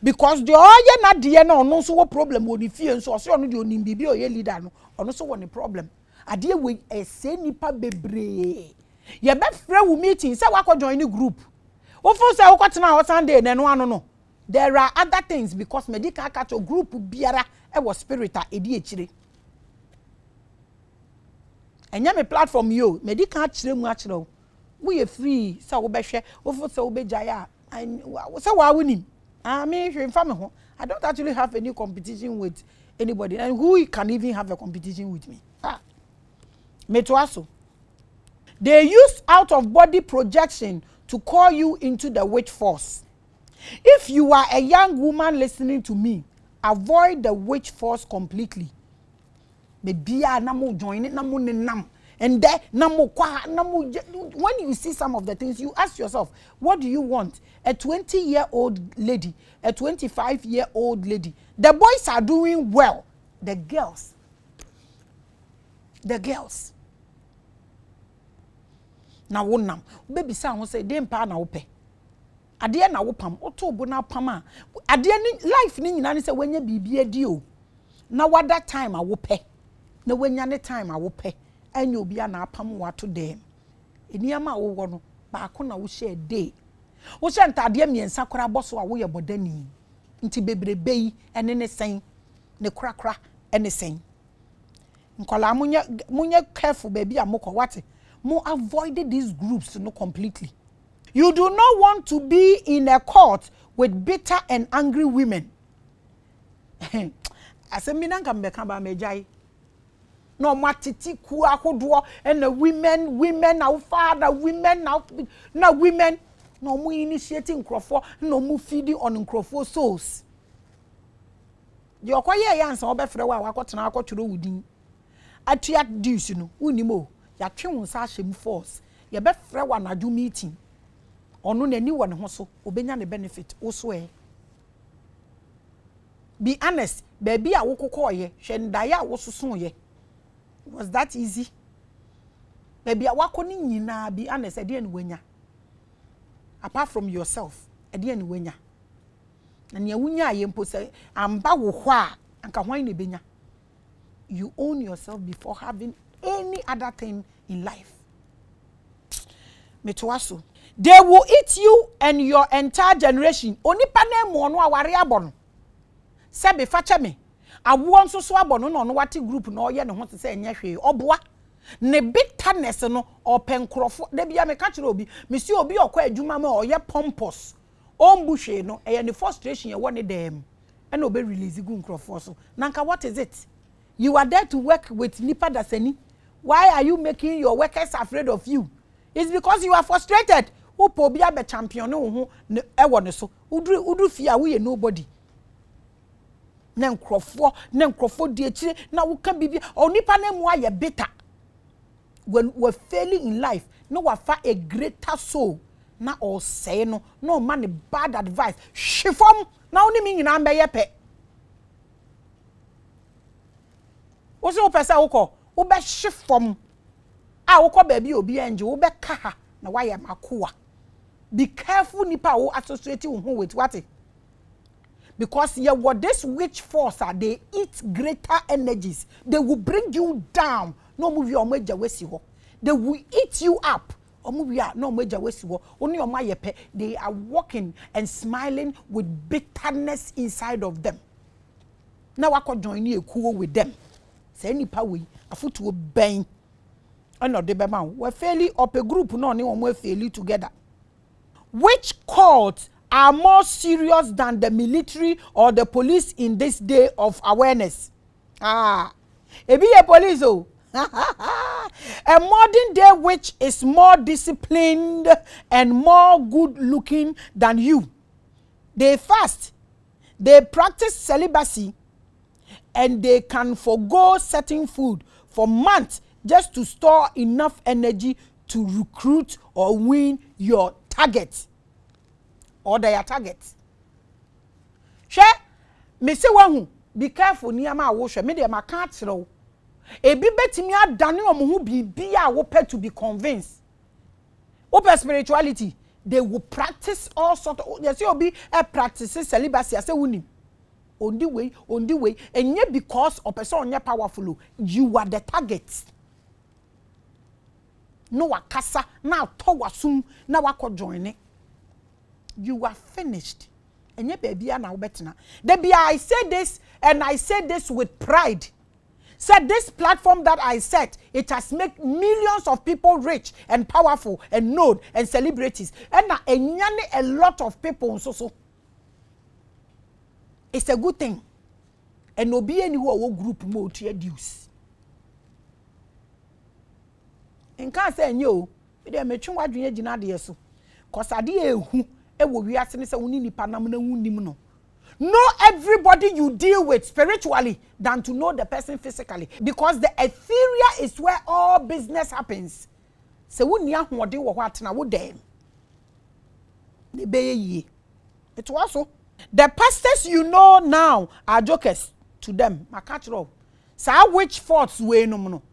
Because the oye na de na ono so wo problem wo ni fie nso so ono de onim bibi oye leader no ono so wo ni problem ade we ese nipa bebre ye be frɛ wo meeting say wa ko join the group wo fo say wo kwatena ho Sunday na no ano no there are other things because medical catch group biara e wo spirit a edi ekire enya me platform yo medical kire mu a kire wo ye free say wo be hwɛ wo fo say wo be jaya say wa wonim I mean, I don't actually have any competition with anybody. And who can even have a competition with me? Metuaso. They use out-of-body projection to call you into the witch force. If you are a young woman listening to me, avoid the witch force completely. Maybe namu join it, namu nenam. And then, when you see some of the things, you ask yourself, what do you want? A 20-year-old lady, a 25-year-old lady. The boys are doing well. The girls. Now, one baby son say, "Dem pa na ope." Ade na wopam, oto bo na pam a. Ade ni life ni nyina say wenya bibie di o. Na wada time a wope. Na wenya ne time a wope. Anya obi a na apam wato dem eniama wo wo no ba ko na wo share day wo share ntade miensa kora boso a wo ye bodani nti bebrebe yi ene ne sen ne krakra ene sen nkola munye careful baby amoko wate mo avoid these groups no completely. You do not want to be in a court with bitter and angry women. Asemi nanka mbeka ba mejai no matiti ku akodo and the women now father women now women no mu initiating crofo no mu feeding on crofo souls. The okoye yansa obefre wa akotena akotwero wudin atua dues no unimo ya twe won sa hyem force ye befre wa nadu meeting ono nani wo ne ho so obenya ne benefit wo so be honest baby a wo kokoye hwe ndaye a wo soso ye was that easy baby a wako ni nyina be honest e de ne wanya apart from yourself e de ne wanya na ne wunya ye mpo se amba wo ho a anka hwan ne benya. You own yourself before having any other thing in life. Metwaso. They will eat you and your entire generation. Onipa na mu ono aware abono. Sebe facha me. Awo nso so abono no no wate group na oye ne ho se enye hwe. Oboa. Ne bitterness no openkrofo. Da bia me ka kire obi. Me si obi okwa adwuma ma oye pompous. Ombuhwe no eye ne frustration ye woni dem. And obe release gu nkrofo so. Nanka what is it? You are there to work with nipa dasani. Why are you making your workers afraid of you? It's because you are frustrated. Who pobia be champion no ho e won so. Udu fia we nobody. Na nkrofo di akire na wo ka bibia o nipa na mu aye bitter. When we're failing in life, no wa fa a greater soul. Na all say no man bad advice. Shifom na oni mi nyina mbe ye pe. Oso pesa woko wo be shifom a woko baby obi enje wo be ka na waya makoa. Be careful nipa wo associate wo with what? Because what this witch force are, they eat greater energies. They will bring you down. No move your major wesi ho. They will eat you up. No major wesi ho. Only on my yepe. They are walking and smiling with bitterness inside of them. Now I could join you cool with them. Say any power afoot to bang. Ano de bema. We fairly up a group no ni we fairly together. Which cults are more serious than the military or the police in this day of awareness? Ebi a police oh. A modern day witch is more disciplined and more good looking than you. They fast, they practice celibacy, and they can forgo certain food for months just to store enough energy to recruit or win your target or their targets. She me say wahu be careful niyama a wo hwe me de ma ka kire ebi betimi adane omo hu bibia wo pay to be convinced. Open spirituality, they will practice all sort of, you see obi practice celibacy as wunim. On the way, and yet because of person on your powerful, you are the target. No wakasa, now towasum, now wako join it. You are finished. And yet baby now better. Debbie, I say this, and I say this with pride. Said this platform that I set, it has made millions of people rich and powerful and known and celebrities. And a lot of people so. It's a good thing. And no be any who group mode to reduce. And can't say no, they may try to do it so. Cause I did who we are saying no. Know everybody you deal with spiritually than to know the person physically. Because the ethereal is where all business happens. So when you are what na wo dem. It was so. The pastors you know now are jokers to them. Makatro. Sa which force we no no.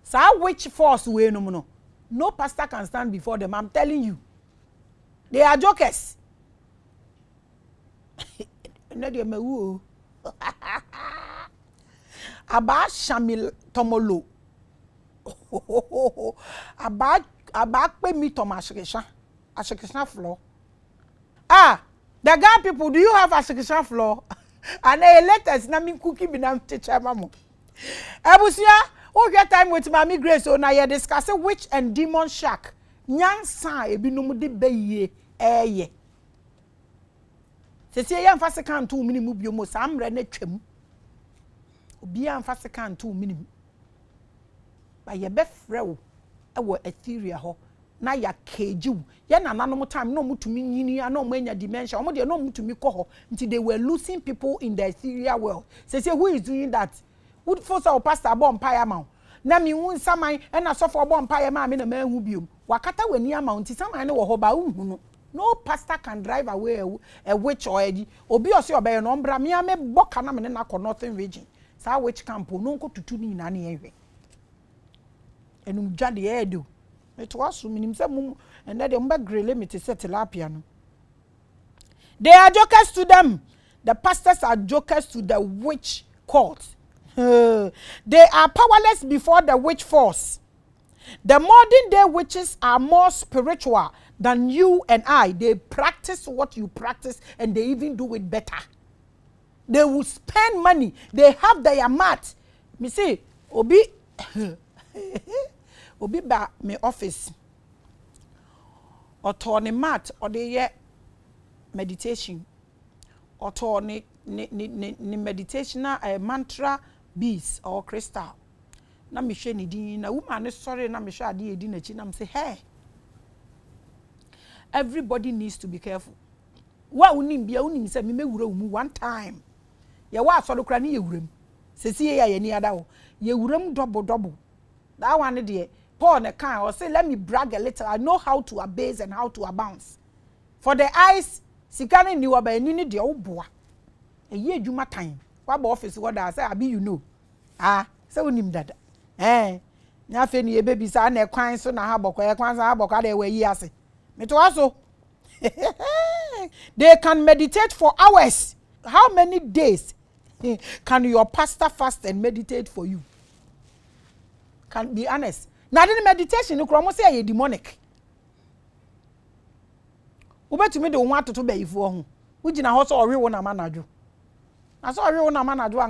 Sa which force we no no. No pastor can stand before them. I'm telling you. They are jokers. Aba Shamil Tomolo. Aba pe mi Ashikisha floor. The Ghana people, do you have Ashikisha floor? And a letters na min cookie binam teacher mamo. Ebusia, o get time with Maame Grace o na ye discuss witch and demon shack. Nyansa ebi no mu de beye ye. Se ye amfase kan to minimu biomo samre na twam. Obi amfase kan to minimu. Ba ye be frɛ wo e wo ethereal ho. Na ya keju ya na nanom time no mutumi nyini ya no manya dementia omo de no mutumi kɔ hɔ until they were losing people in the ethereal world. Say who is doing that? Would force our pastor bomb empire ma na mi hu saman e na sofo bomb empire ma me na ma hu biom wakata wani ama unti saman no wɔ hɔ ba hu no No pastor can drive away a witch or a obi osi obey no mbra me ame boka na me na ko northern region. Sa witch camp no nko tutu ni na ne ehwe. Enum dwade e do. It was minim se mum and that mba grele me te set tilapia no. They are jokers to them. The pastors are jokers to the witch cult. They are powerless before the witch force. The modern day witches are more spiritual than you and I. They practice what you practice and they even do it better. They will spend money. They have their mat. Me say, Obi, Obi ba me office. Or turn mat or the meditation. Or turn ni meditation a mantra beads or crystal. Na me hwe ni din na woman sorry na me hwe ade edi na chi na me say hey, everybody needs to be careful. Wa unim bia unim say me mewura umu one time. Ye wa asoro kra ne ye wuram. Sesi ye ya ni ada wo. Ye wuram double. That one de Paul ne kan or say let me brag a little. I know how to abase and how to abound. For the eyes sikane ni wa ba ni ni de oboa. Ye adwuma time. Wa ba office wo da say abi you know. Say unim dada. Nya fe ni ebebi sa na ekwan so na ha bokọ ekwan sa ha bokọ da we yi ase me to aso. They can meditate for hours. How many days can your pastor fast and meditate for you? Can be honest. Now the meditation no kro mo say ye demonic. Ubetumi de won atoto be ifo ho. Ugina ho so ore wo na manadwo. Na so ore wo na manadwo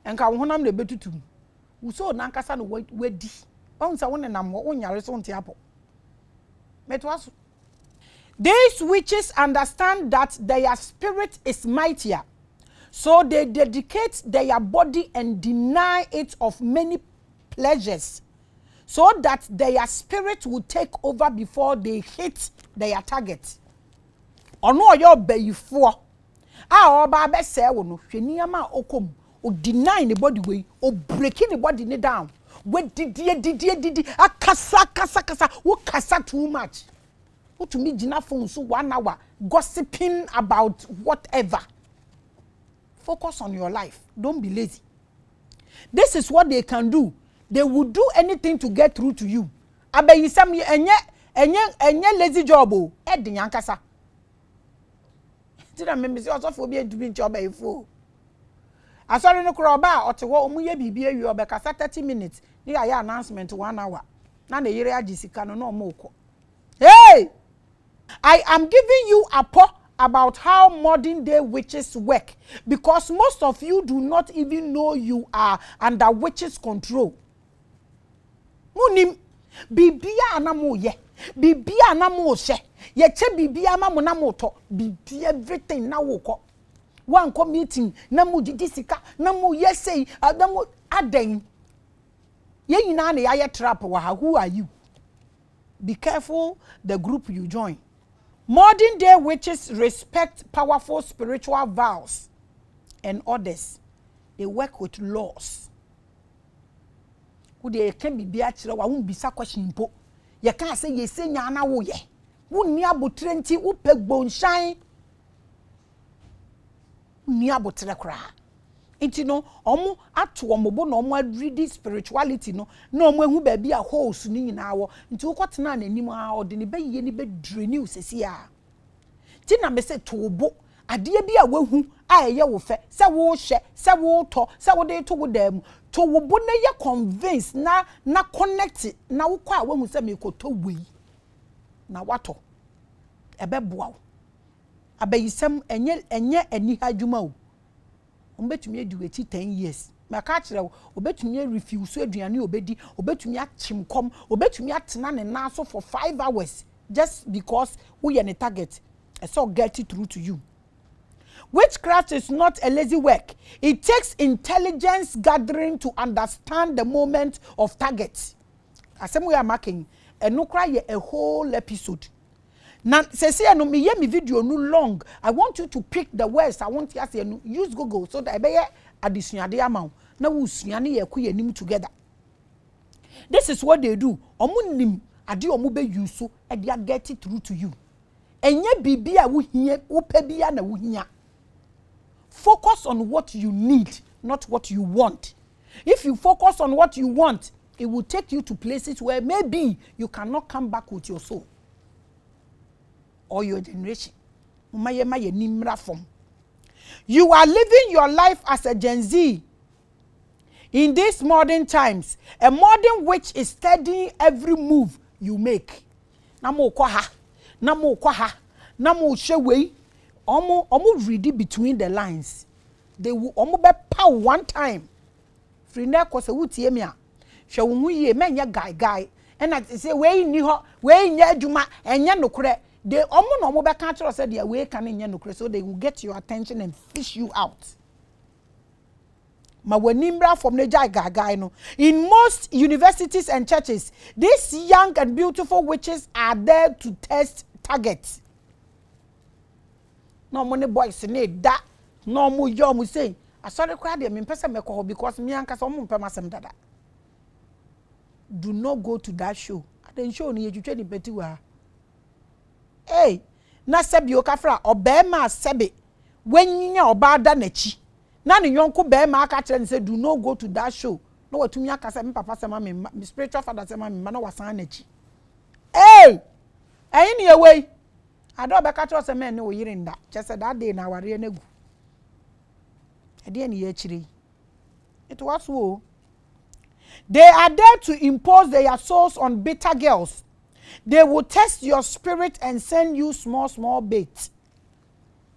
anka wo honam na betutu. Uso na nkasa no wedi onsa won nam wo nyare so nte apo metwaso. These witches understand that their spirit is mightier, so they dedicate their body and deny it of many pleasures, so that their spirit will take over before they hit their target. Ono oyo bayifo oba be se wo no hweniama okom o deny the body way, o breaking the body down. We did kasa wo kasa too much. Wo to me gina phone so 1 hour gossiping about whatever. Focus on your life. Don't be lazy. This is what they can do. They will do anything to get through to you. Abayisam enye lazy job o e de yankasa. Tira me say also for be do be job e fo. Asori no kro ba otewo omuye bibi awi obekasa 30 minutes ni ya announcement 1 hour na na yere agisika no no moko. Hey, I am giving you a about how modern day witches work, because most of you do not even know you are under witches control. Munim bibia anamo ye bibia anamo she ye che bibia mamu na moto bibi everything na woko. One meeting na mu didisika na mu yesei adamu aden ye nyina na ya trap wa. Who are you? Be careful the group you join. Modern day witches respect powerful spiritual vows and orders. They work with laws. Who they can be biachira wa won bisa question po. Ye kan say ye say nya na wo ye. Wo ni abotrenti wo pegbo nsan. Ni abotre kra. Enti no omo ato omobo no omo read spirituality no na omo ehu ba bia holes ni nyina wo nti wo kwotena na anim a ode ne bayiye ne bedreni usesi a ti na me se tobo ade bia wahu a eye wo fe se wo hye se wo to se wo de to wo dam to wo bo na ye convince na connect na wo kwa wahu se me ko to wei na wato ebe boa abayisam enye ani hadwuma o ombetumi edi weti 10 years maka kire obetumi refuse aduane obedi obetumi achimkom obetumi atena ne naso for 5 hours just because we are the target so get it through to you. Witchcraft is not a lazy work. It takes intelligence gathering to understand the moment of target. As we are marking a whole episode. Now, say no me video no long. I want you to pick the words. I want you to use Google so that I be additional the amount. Now we suani ye nim together. This is what they do. Omunim adi omu be use so e dia get it through to you. Enye bibi a wo hia wo pa bia na wo hia. Focus on what you need, not what you want. If you focus on what you want, it will take you to places where maybe you cannot come back with your soul or your generation. You are living your life as a Gen Z in these modern times, a modern witch is studying every move you make. Namo kwaha, namo kwaha, namo sheway. Omo read between the lines. They will omo be pow one time. Free na kwose wutie me a. Hwe wo hu ye menya guy. And I say we ni ho, we nya adwuma, enya nokre. They omo no omo be ka kire say they we can nya nokre, so they will get your attention and fish you out. Ma wanimbra from the guy no. In most universities and churches, these young and beautiful witches are there to test targets. No money boys need that. No more young say. I saw the crowd me person me call because me and kasa omo mpema sem dada. Do not go to that show. I didn't show ni you ni beti wa. Hey, na sebi okafra obema sebe. Wenyinya oba da nachi. Na ni yonko bema aka kire say do not go to that show. No watumi aka say me papa say ma me spiritual father say ma me ma na wasan nachi. Hey! Ayi ni away. Ado be ka kire say me ne wo yire nda. Chese that day na ware na gu. Ade ni ye chire. It was wo. They are there to impose their souls on bitter girls. They will test your spirit and send you small baits.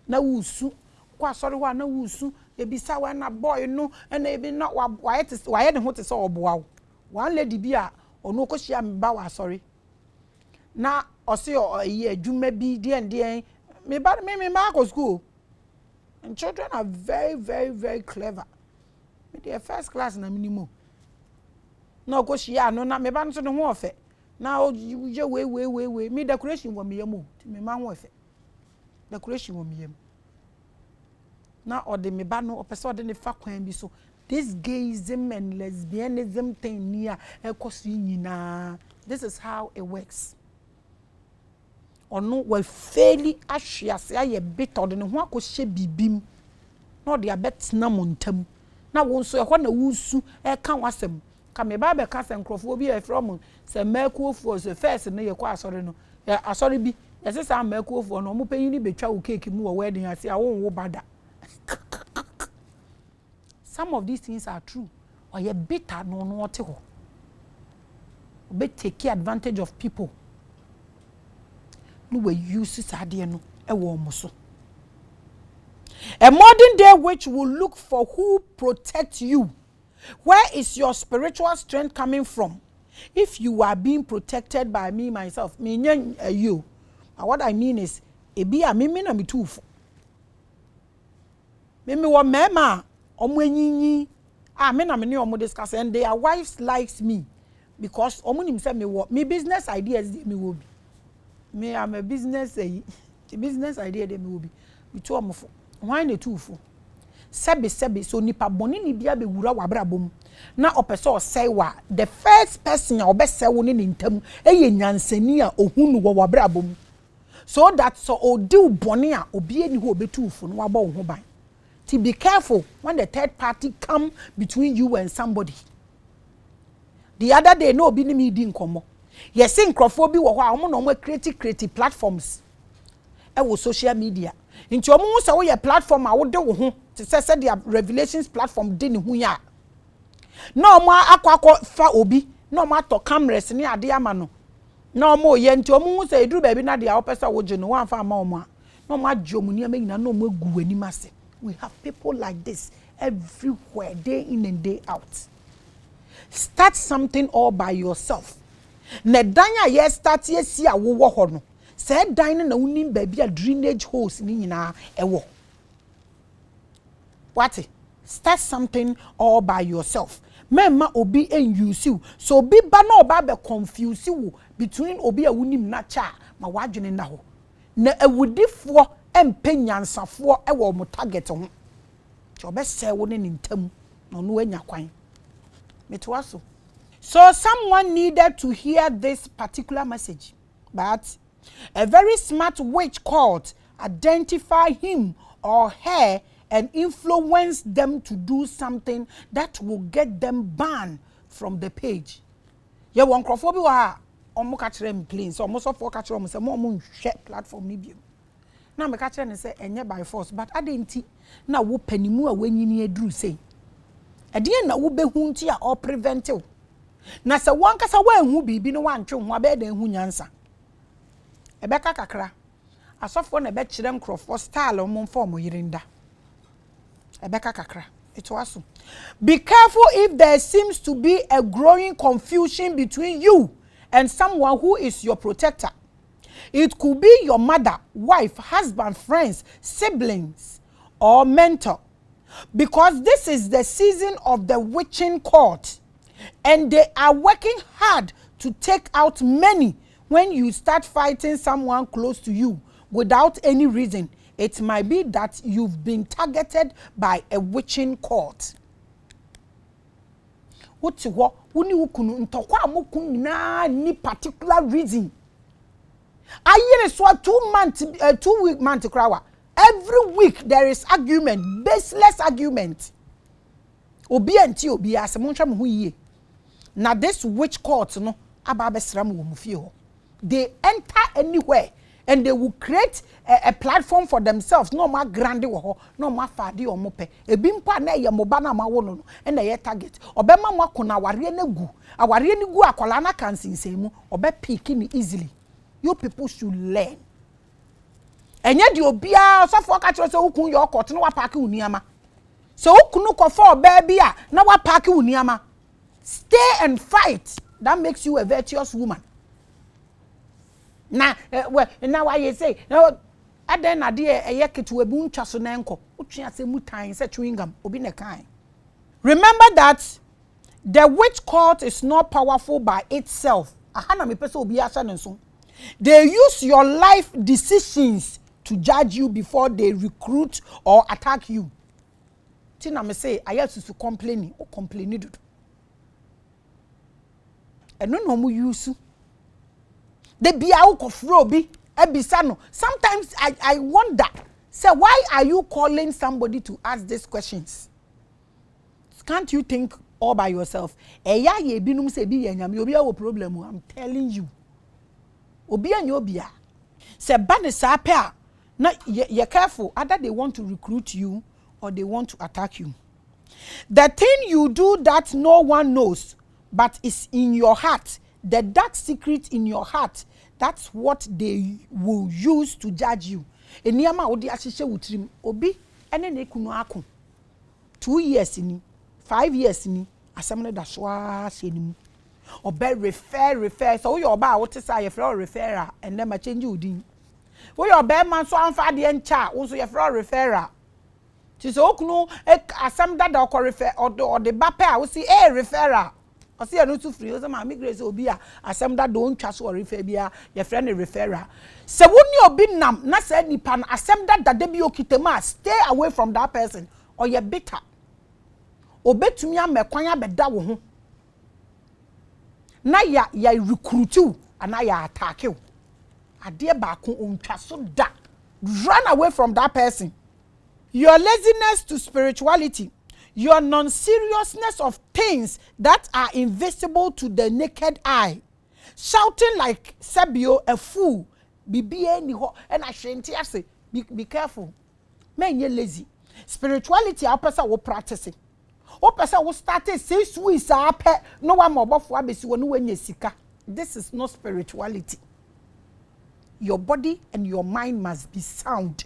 Na wusu. Kwa sorry wa na wusu. Ebisa wa na boy no and ebi not why the ho te so oboa. One lady bi a ono ko hia me ba wa sorry. Na ose ye adwuma bi de me ba me ma go school. And children are very clever. Me the first class na minimum. No ko hia no na me ba no so no ho ofe. Na o je we me decoration wo me yam me ma ho ofe. Decoration wo me yam. Na ode me ba no opese ode ne fa kwan bi so this gayism and lesbianism thing near ekosu nyina. This is how it works. Ono we fairly ahwiase aye bit ode ne ho akɔhye bibim na ode abetena montam na wo nso ehɔ na wusu eka wasem ka me ba be ka se nkrofo bi e from se makuofo se first ne ye kɔ asɔre no asɔre bi yese sa makuofo no mo panyin ni betwa wo cake mu wo wedding ase a wo bada. Some of these things are true. Or you better no what to be take advantage of people. No way use this idea no a womoso. A modern day witch will look for who protects you. Where is your spiritual strength coming from? If you are being protected by me myself, me you. What I mean is, ebi a me na me too. Me wa mema omwenyinyi me na me ne omo discuss and their wives likes me because omo nim say me business ideas me will be me am a business the business idea de me will be me to omo fo why na too fo sebe so nipa boni ni bia be wura wabrabom na opese o say wa the first person a obese wo ne ntam eye nyansani a ohunu wo wabrabom so that so odi boni a obi eni ho obetu fo no waba wo ho ban. To be careful when the third party come between you and somebody. The other day, no be me din komo. Yes, nkrofo bi wo ho a omo no mo create platforms. E social media. Nti omo se wo ye platform a wo de wo ho. Te say their revelations platform de ne hu ya. No omo akwa fa obi, no omo ato cameras ni ade ama no. No omo ye nti omo se eduru ba bi na de a wo pesa wo je no wan fa ama omo a. No omo agye omo ni amanyina no omo gu ani mase. We have people like this everywhere, day in and day out. Start something all by yourself. Ne danya ye start ye si a wo ho no. Say dan na unim baby a drainage holes ni nyina ewo. What? Start something all by yourself. Mema obi en use you. So obi ba na oba be confuse you between obi a unim na cha ma wadwene na ho. Na ewudifo empenyansafo ewo mo target ho ti obese wo ne ntam no no anya kwan metwaso. So someone needed to hear this particular message, but A very smart witch cult identify him or her and influence them to do something that will get them banned from the page. Yeah, one crofo bi wa omo ka kire me plain so omo so for ka kire omo say mo share platform ni bi. Na me ka kire ne say enye by force but adenti na wo panimu a wanyini aduru say. Ade na wo behu nti a or prevent you. Na se wan kasa wa hu bibi no wan twe ho abe da hu nyansa. Ebeka kakra. Asofo na be kire nkrofo style omo form yirinda. Ebeka kakra. It was. Be careful if there seems to be a growing confusion between you and someone who is your protector. It could be your mother, wife, husband, friends, siblings, or mentor. Because this is the season of the witching court, and they are working hard to take out many. When you start fighting someone close to you without any reason, it might be that you've been targeted by a witching court. What's what? Uni ukunu ntokwa amokun na ni particular reason. Aye so 2 week month krawa. Every week there is argument, baseless argument. Obi enti obi asemonhwa mo yiye. Na this witch court no aba besra mo mo fie ho. They enter anywhere and they will create a platform for themselves. No more grande wo ho, no more fadi o mo pe. Ebi mpa na ye mo ba na ma wo no and na ye target. Obema mo akona aware na gu. Aware ni gu akola na kansinsemu, obe pick ni easily. You people should learn. Enye di obia so for ka kire se ukun your court na wa park uniama. So ukunu ko for baby a na wa park uniama. Stay and fight. That makes you a virtuous woman. Na now why you say no aden na de eye ketewa bi untwa so na enko utwe ase mutan se chewing gum obi ne kan. Remember that the witch court is not powerful by itself. Aha na me pese obi asa ne so. They use your life decisions to judge you before they recruit or attack you. Tina me say I have to complain or complain do. And no mu use. They be out of robi ebisano. Sometimes I wonder, say why are you calling somebody to ask these questions? Can't you think all by yourself? Eya ye binum se bi yenyam obi a wo problem. I'm telling you. Obi anyo obia. Se ba ne sa pe a na ye careful either they want to recruit you or they want to attack you. The thing you do that no one knows but is in your heart, the dark secret in your heart, that's what they will use to judge you. Eniama odi asise wutrim obi ene ne kunu akon 2 years ni 5 years ni asemne da so asenimu obe refer so we oba what say ye free referral and then ma change udin we obe man so amfa de ncha wo so ye free referral ti so okunu asem da da refer or the bape a wo see referral o see no too free o say Maame Grace obi a asem da don twa so refer bia ye free ne referral se woni obi nam na say nipa na asem da da bi okitema stay away from that person or ye bitter obetumi amekwan abeda wo ho na ya recruit you and ya attack you. Ade ba ko ontwa so da. Run away from that person. Your laziness to spirituality, your non-seriousness of things that are invisible to the naked eye, shouting like Sebio a fool, bibi eni ho and ashenti ase. Be careful. Men ye lazy. Spirituality a person will practice it. O person will start 6 weeks up no one more before abesi wonu wenye sika. This is not spirituality. Your body and your mind must be sound.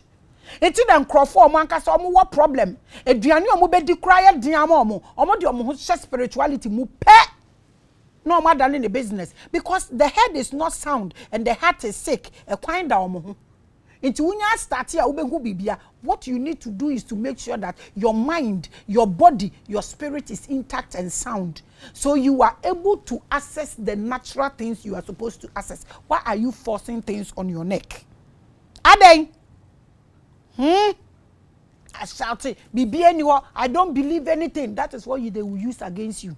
Enti na nkrofo omo ankasa omo what problem? Eduane omo be di kraya diam omo de omo ho spirituality mu pe. No more than in the business because the head is not sound and the heart is sick. E kwan da omo ho. Into when you start here, what you need to do is to make sure that your mind, your body, your spirit is intact and sound. So you are able to access the natural things you are supposed to access. Why are you forcing things on your neck? Are they? I shouted, I don't believe anything. That is what they will use against you.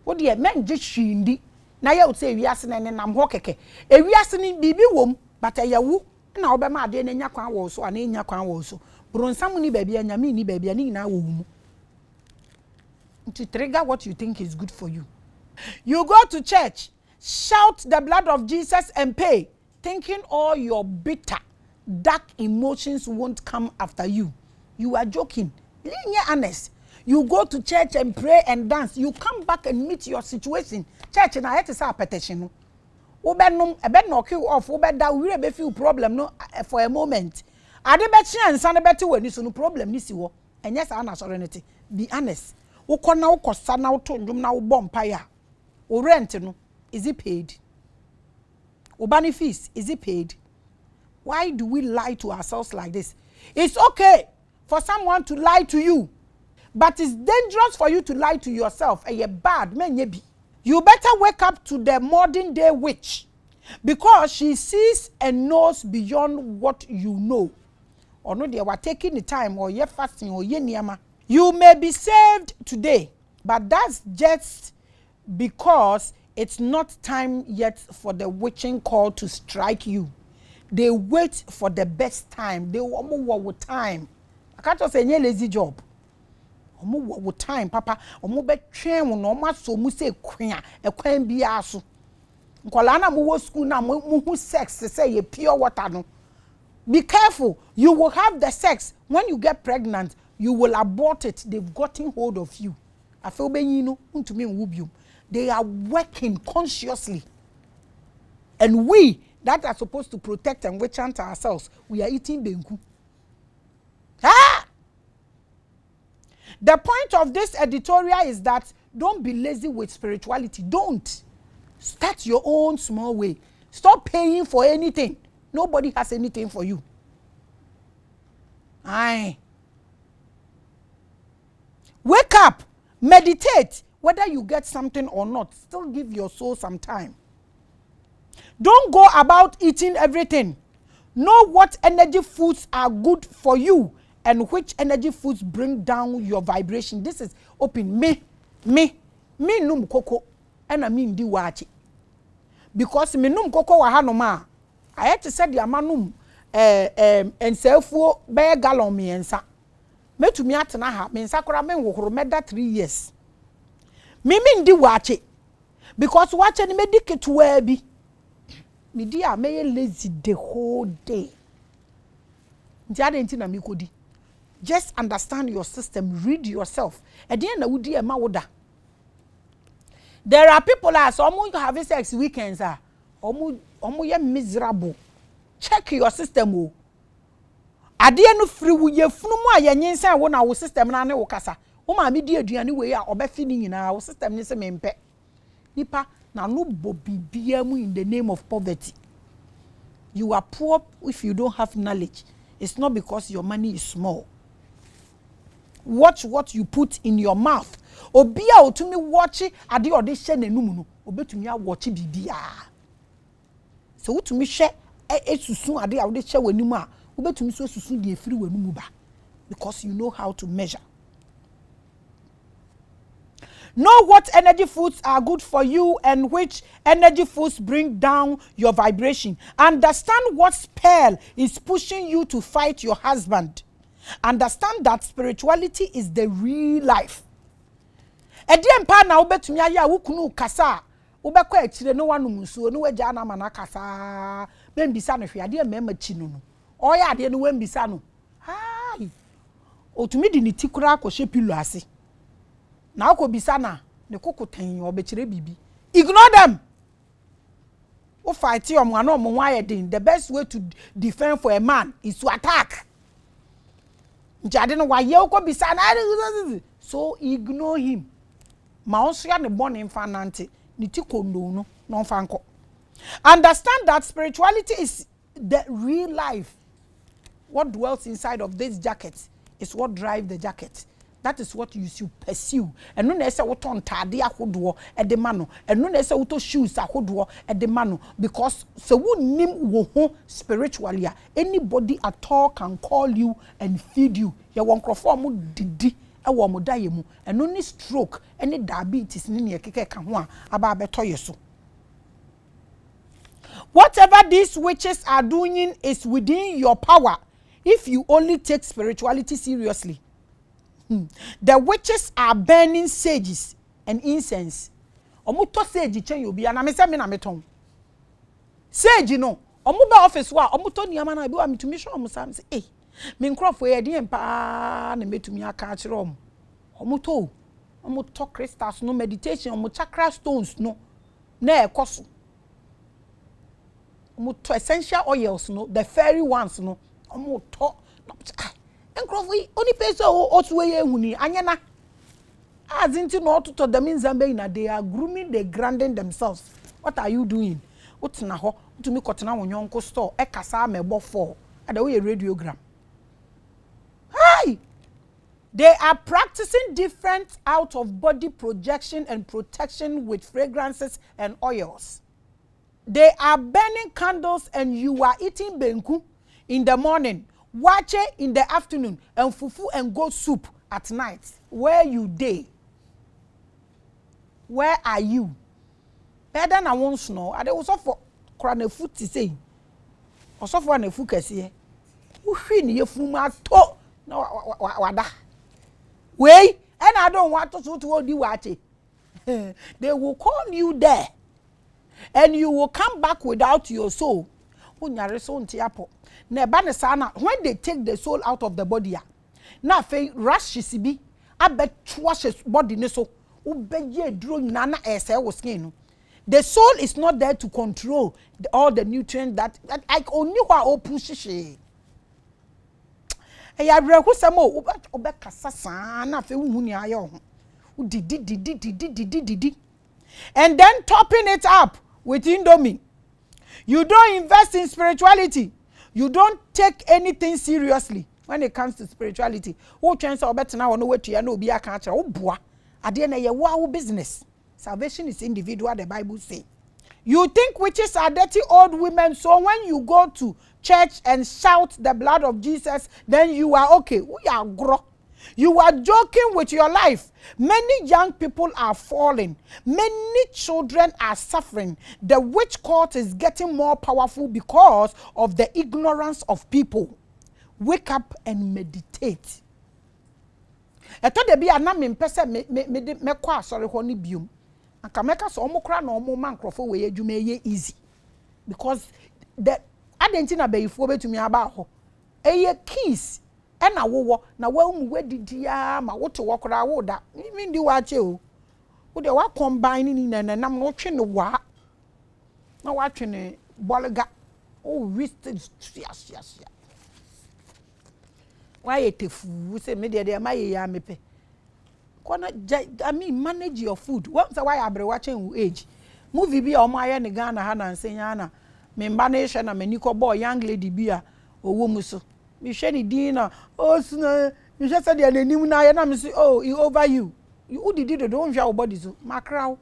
What do you mean? Just shindi. na ye would say wiase na ne nam ho keke e wiase ni bibi wom but ayawu na obema ade na nya kwan wo so ana nya kwan wo so bronsam ni baabi anyame ni baabi ani na wo mu to trigger what you think is good for you. You go to church, shout the blood of Jesus and pay, thinking all your bitter, dark emotions won't come after you. You are joking. Being honest. You go to church and pray and dance. You come back and meet your situation. Church, and I had to say a petition. Ubenum, a bed knock you off, Uber that we have a few problem no for a moment. I bet you and son better when you no problem, Nisiwo. And yes, I'm not serenity. Be honest. Uko na uko sana uto ndum na ubom paya. O rent no, is it paid? O bani fees, is it paid? Why do we lie to ourselves like this? It's okay for someone to lie to you, but it's dangerous for you to lie to yourself. And you're bad, man, you be. You better wake up to the modern day witch, because she sees and knows beyond what you know. Or no, they were taking the time, or you're fasting, or you're niyama. You may be saved today, but that's just because it's not time yet for the witching call to strike you. They wait for the best time. They want with time. I can't just say any lazy job. With time, Papa. Omo be train no ma so mu say kwan e kwan bia so. Nkola na mo school na mo hu sex say ye pure water no. Be careful. You will have the sex. When you get pregnant, you will abort it. They've gotten hold of you. I feel benyino untumi nwubium. They are working consciously. And we that are supposed to protect and watch out ourselves, we are eating benku. Ah! The point of this editorial is that don't be lazy with spirituality. Don't. Start your own small way. Stop paying for anything. Nobody has anything for you. Aye. Wake up. Meditate. Whether you get something or not, still give your soul some time. Don't go about eating everything. Know what energy foods are good for you and which energy foods bring down your vibration. This is open. Me num koko and I mean di wachi. Because me num koko wa hanoma. I had to say the amanum and selfo be gallon me ensa. Me to me atena ha me nsakora me nwokoro meda 3 years. Me ndi wachi. Because wachi ni medicate bi. Me dia me lazy the whole day. Nti na me kodi. Just understand your system, read yourself. At the end of the day, there are people that are having sex weekends are miserable. Check your system. At the end of free we funu ya nyensa won our system na ne wokasa. O ma me di aduane we a obefini nyina our system ni se mempe. Nipa na no bobibia mu in the name of poverty. You are poor if you don't have knowledge. It's not because your money is small. Watch what you put in your mouth. Obia otumi watch ade ode hye nanum no obetumi a watch bibia. So utumi hye esusun ade a ode hye wanum a obetumi so susun de efiri wanum ba, because you know how to measure. Know what energy foods are good for you and which energy foods bring down your vibration. Understand what spell is pushing you to fight your husband. Understand that spirituality is the real life. Ediem pa na obetumi aya wukunu kasa obekọ akire no wanu musuo no waja na mana kasa bembisa no hwe ade mema chi no no oya ade no wembisa no hai otumi di ni tikura akọhye pilo ase na akobisa na ne kokotan obekire bibi. Ignore them. O fight your man no mo waye din. The best way to defend for a man is to attack. Njade no waye okobisa na so ignore him. Ma onso ne born infanante ni tikondo no no fanko. Understand that spirituality is the real life. What dwells inside of this jacket is what drives the jacket. That is what you should pursue. And no nese woto ntade ahodo e de ma no. And no nese woto shoes ahodo e de ma no, because so wonnim wo ho spiritually, anybody at all can call you and feed you. Ya won krofo mo didi e wo mo daye mu. And no ni stroke, any diabetes ni ne keke ka ho a aba beto yeso. Whatever these witches are doing is within your power if you only take spirituality seriously. The witches are burning sages and incense. Omuto sage chen you be na me se me na meton. Sage no, omu ba office wa omuto niama na bi wa metumi show omu sam say eh me nkrofo ye de empa na metumi aka akire omu. Omuto crystals no, meditation, omu chakra stones no na ekoso. Omuto essential oils no, the fairy ones no, omuto nkrofo oni pese otuwe ye huni anyana. As into no to them in Zambia, they are grooming, they grinding themselves. What are you doing? What's na ho? To me, cotton on your uncle store. Ekasa me bo for. And the way a radiogram. Hi! They are practicing different out of body projection and protection with fragrances and oils. They are burning candles and you are eating benku in the morning, wache in the afternoon, and fufu and goat soup at night. Where you day? Where are you? Better than I won't know. I also for crane foot to say. Also for an focus here. Who fin your fuma to no wada. Wait, and I don't want to do what they will call you there. And you will come back without your soul. When they take the soul out of the body, now fe rush sibi. I bet wash his body so. The soul is not there to control all the nutrients that I only want to push. And then topping it up with Indomie. You don't invest in spirituality. You don't take anything seriously when it comes to spirituality. Who chance or better now on the way to know be a catcher? Oh, boy. At the end of your business. Salvation is individual, the Bible says. You think witches are dirty old women, so when you go to church and shout the blood of Jesus, then you are okay. We are grow. You are joking with your life. Many young people are falling. Many children are suffering. The witch cult is getting more powerful because of the ignorance of people. Wake up and meditate. Eto de bi ana me mpese me kwa asori ho ni biom anka meka so omukra na omo mankrofo we adwuma ye easy because the adenti na bayifo betumi aba ho eye keys e na wowo na wamu wadidia ma woto wokra woda mi ndi wa che o wo de wa combine ni na nam no twe ne wa na wa twe ne bolga o wasted sia why tefu say me dey ma ye ya mepe kona I mean manage your food what say why abre watching age movie bi o ma ye ne Ghana ha na nsenya na me mba na ehwe na mani ko boy young lady bi a owo mu so me hwe ni din na o suna me hwe say dey nanim na ye na me say oh he over you did don't hwe your body so makraw